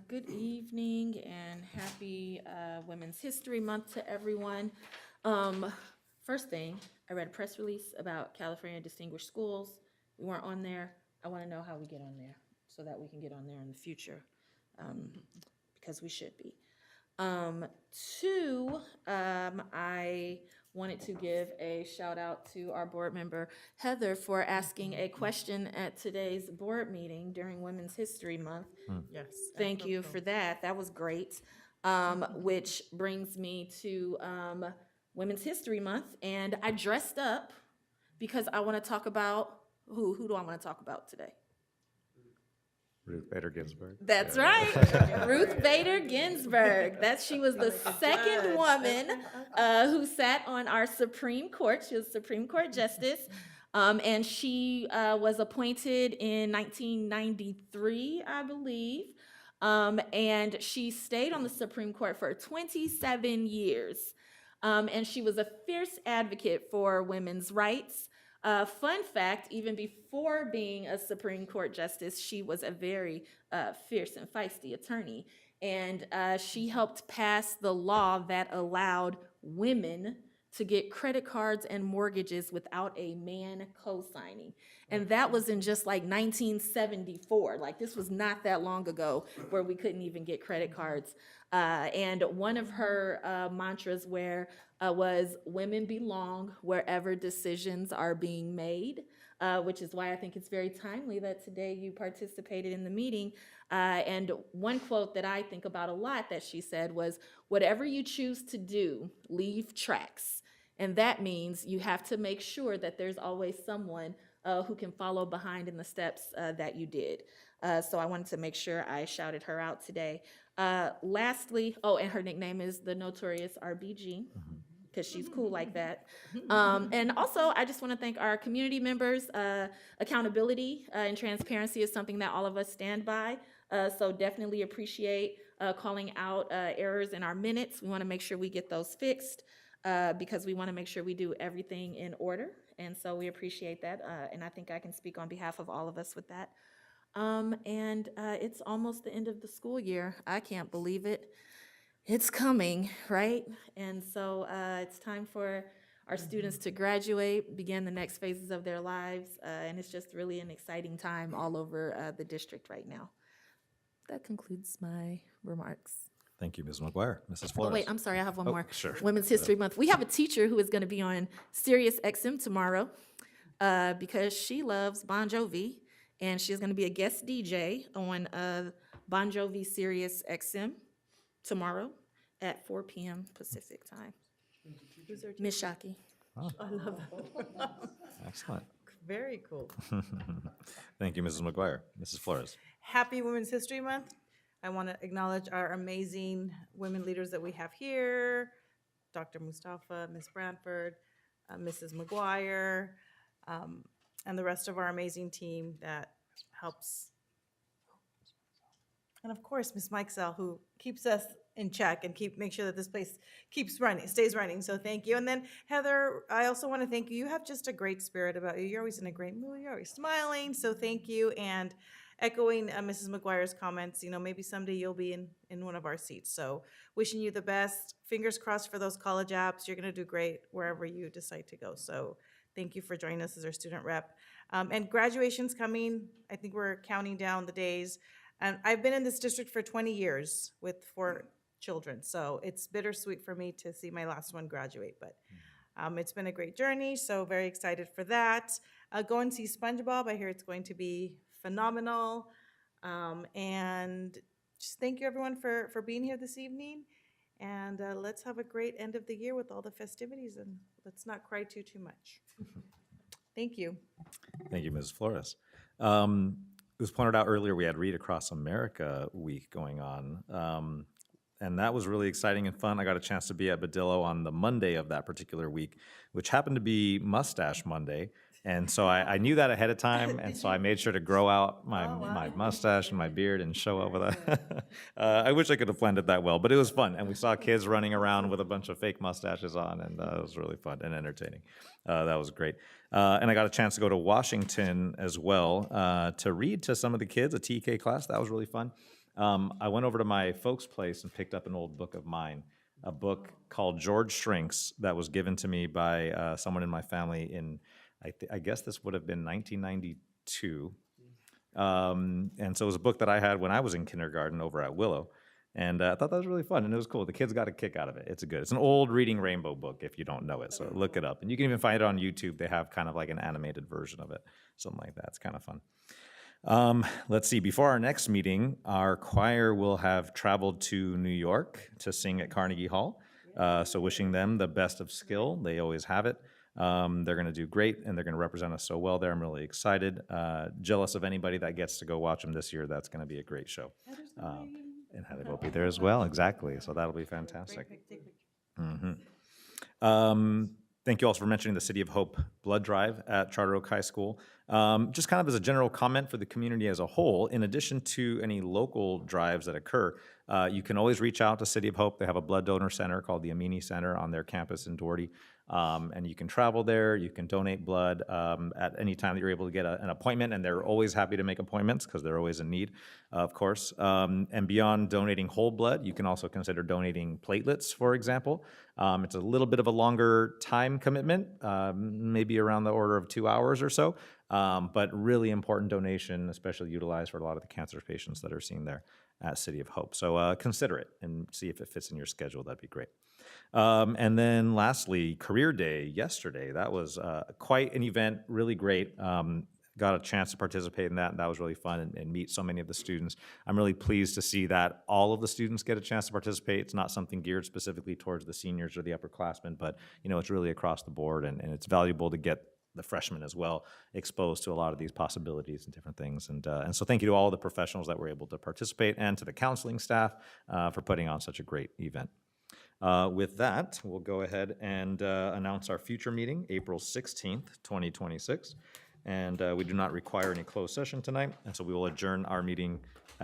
S9: Good evening and happy Women's History Month to everyone. First thing, I read a press release about California Distinguished Schools. We weren't on there. I want to know how we get on there so that we can get on there in the future, because we should be. Two, I wanted to give a shout out to our board member, Heather, for asking a question at today's board meeting during Women's History Month.
S10: Yes.
S9: Thank you for that. That was great. Which brings me to Women's History Month, and I dressed up because I want to talk about, who do I want to talk about today?
S1: Ruth Bader Ginsburg.
S9: That's right, Ruth Bader Ginsburg. She was the second woman who sat on our Supreme Court. She was Supreme Court Justice, and she was appointed in 1993, I believe, and she stayed on the Supreme Court for 27 years, and she was a fierce advocate for women's rights. Fun fact, even before being a Supreme Court Justice, she was a very fierce and feisty attorney. And she helped pass the law that allowed women to get credit cards and mortgages without a man co-signing. And that was in just like 1974. Like, this was not that long ago where we couldn't even get credit cards. And one of her mantras was women belong wherever decisions are being made, which is why I think it's very timely that today you participated in the meeting. And one quote that I think about a lot that she said was, whatever you choose to do, leave tracks. And that means you have to make sure that there's always someone who can follow behind in the steps that you did. So I wanted to make sure I shouted her out today. Lastly, and her nickname is the Notorious RBG, because she's cool like that. And also, I just want to thank our community members. Accountability and transparency is something that all of us stand by. So definitely appreciate calling out errors in our minutes. We want to make sure we get those fixed because we want to make sure we do everything in order. And so we appreciate that. And I think I can speak on behalf of all of us with that. And it's almost the end of the school year. I can't believe it. It's coming, right? And so it's time for our students to graduate, begin the next phases of their lives, and it's just really an exciting time all over the district right now. That concludes my remarks.
S1: Thank you, Ms. McGuire. Mrs.
S9: Oh,
S1: Flores.
S9: wait, I'm sorry, I have one more.
S1: Sure.
S9: Women's History Month. We have a teacher who is going to be on Sirius XM tomorrow because she loves Bon Jovi, and she's going to be a guest DJ on Bon Jovi Sirius XM tomorrow at 4 p.m. Pacific time. Miss Shockey.
S1: Oh,
S10: I love that.
S1: excellent.
S10: Very cool.
S1: Thank you, Mrs. McGuire. Mrs. Flores.
S10: Happy Women's History Month. I want to acknowledge our amazing women leaders that we have here, Dr. Mustafa, Ms. Branford, Mrs. McGuire, and the rest of our amazing team that helps. And of course, Ms. Mikesell, who keeps us in check and make sure that this place stays running. So thank you. And then Heather, I also want to thank you. You have just a great spirit about you. You're always in a great mood. You're always smiling. So thank you. And echoing Mrs. McGuire's comments, maybe someday you'll be in one of our seats. So wishing you the best. Fingers crossed for those college apps. You're going to do great wherever you decide to go. So thank you for joining us as our student rep. And graduation's coming. I think we're counting down the days. And I've been in this district for 20 years with 4 children. So it's bittersweet for me to see my last one graduate. But it's been a great journey. So very excited for that. Go and see SpongeBob. I hear it's going to be phenomenal. And just thank you everyone for being here this evening. And let's have a great end of the year with all the festivities, and let's not cry too much. Thank you.
S1: Thank you, Mrs. Flores. It was pointed out earlier, we had Read Across America week going on. And that was really exciting and fun. I got a chance to be at Badillo on the Monday of that particular week, which happened to be Mustache Monday. And so I knew that ahead of time, and so I made sure to grow out my mustache and my beard and show up with that. I wish I could have planned it that well, but it was fun. And we saw kids running around with a bunch of fake mustaches on, and it was really fun and entertaining. That was great. And I got a chance to go to Washington as well to read to some of the kids, a TK class. That was really fun. I went over to my folks' place and picked up an old book of mine, a book called George Shrinks that was given to me by someone in my family in, I guess this would have been 1992. And so it was a book that I had when I was in kindergarten over at Willow. And I thought that was really fun, and it was cool. The kids got a kick out of it. It's an old Reading Rainbow book if you don't know it, so look it up. And you can even find it on YouTube. They have kind of like an animated version of it, something like that. It's kind of fun. Let's see, before our next meeting, our choir will have traveled to New York to sing at Carnegie Hall. So wishing them the best of skill. They always have it. They're going to do great, and they're going to represent us so well there. I'm really excited. Jealous of anybody that gets to go watch them this year. That's going to be a great show. And Heather will be there as well, exactly. So that'll be fantastic. Thank you also for mentioning the City of Hope blood drive at Charter Oak High School. Just kind of as a general comment for the community as a whole, in addition to any local drives that occur, you can always reach out to City of Hope. They have a blood donor center called the Amini Center on their campus in Doherty. And you can travel there, you can donate blood at any time that you're able to get an appointment, and they're always happy to make appointments because they're always in need, of course. And beyond donating whole blood, you can also consider donating platelets, for example. It's a little bit of a longer time commitment, maybe around the order of 2 hours or so, but really important donation, especially utilized for a lot of the cancer patients that are seen there at City of Hope. So consider it and see if it fits in your schedule. That'd be great. And then lastly, Career Day yesterday. That was quite an event, really great. Got a chance to participate in that, and that was really fun and meet so many of the students. I'm really pleased to see that all of the students get a chance to participate. It's not something geared specifically towards the seniors or the upperclassmen, but it's really across the board, and it's valuable to get the freshmen as well exposed to a lot of these possibilities and different things. And so thank you to all the professionals that were able to participate, and to the counseling staff for putting on such a great event. With that, we'll go ahead and announce our future meeting, April 16th, 2026. And we do not require any closed session tonight, and so we will adjourn our meeting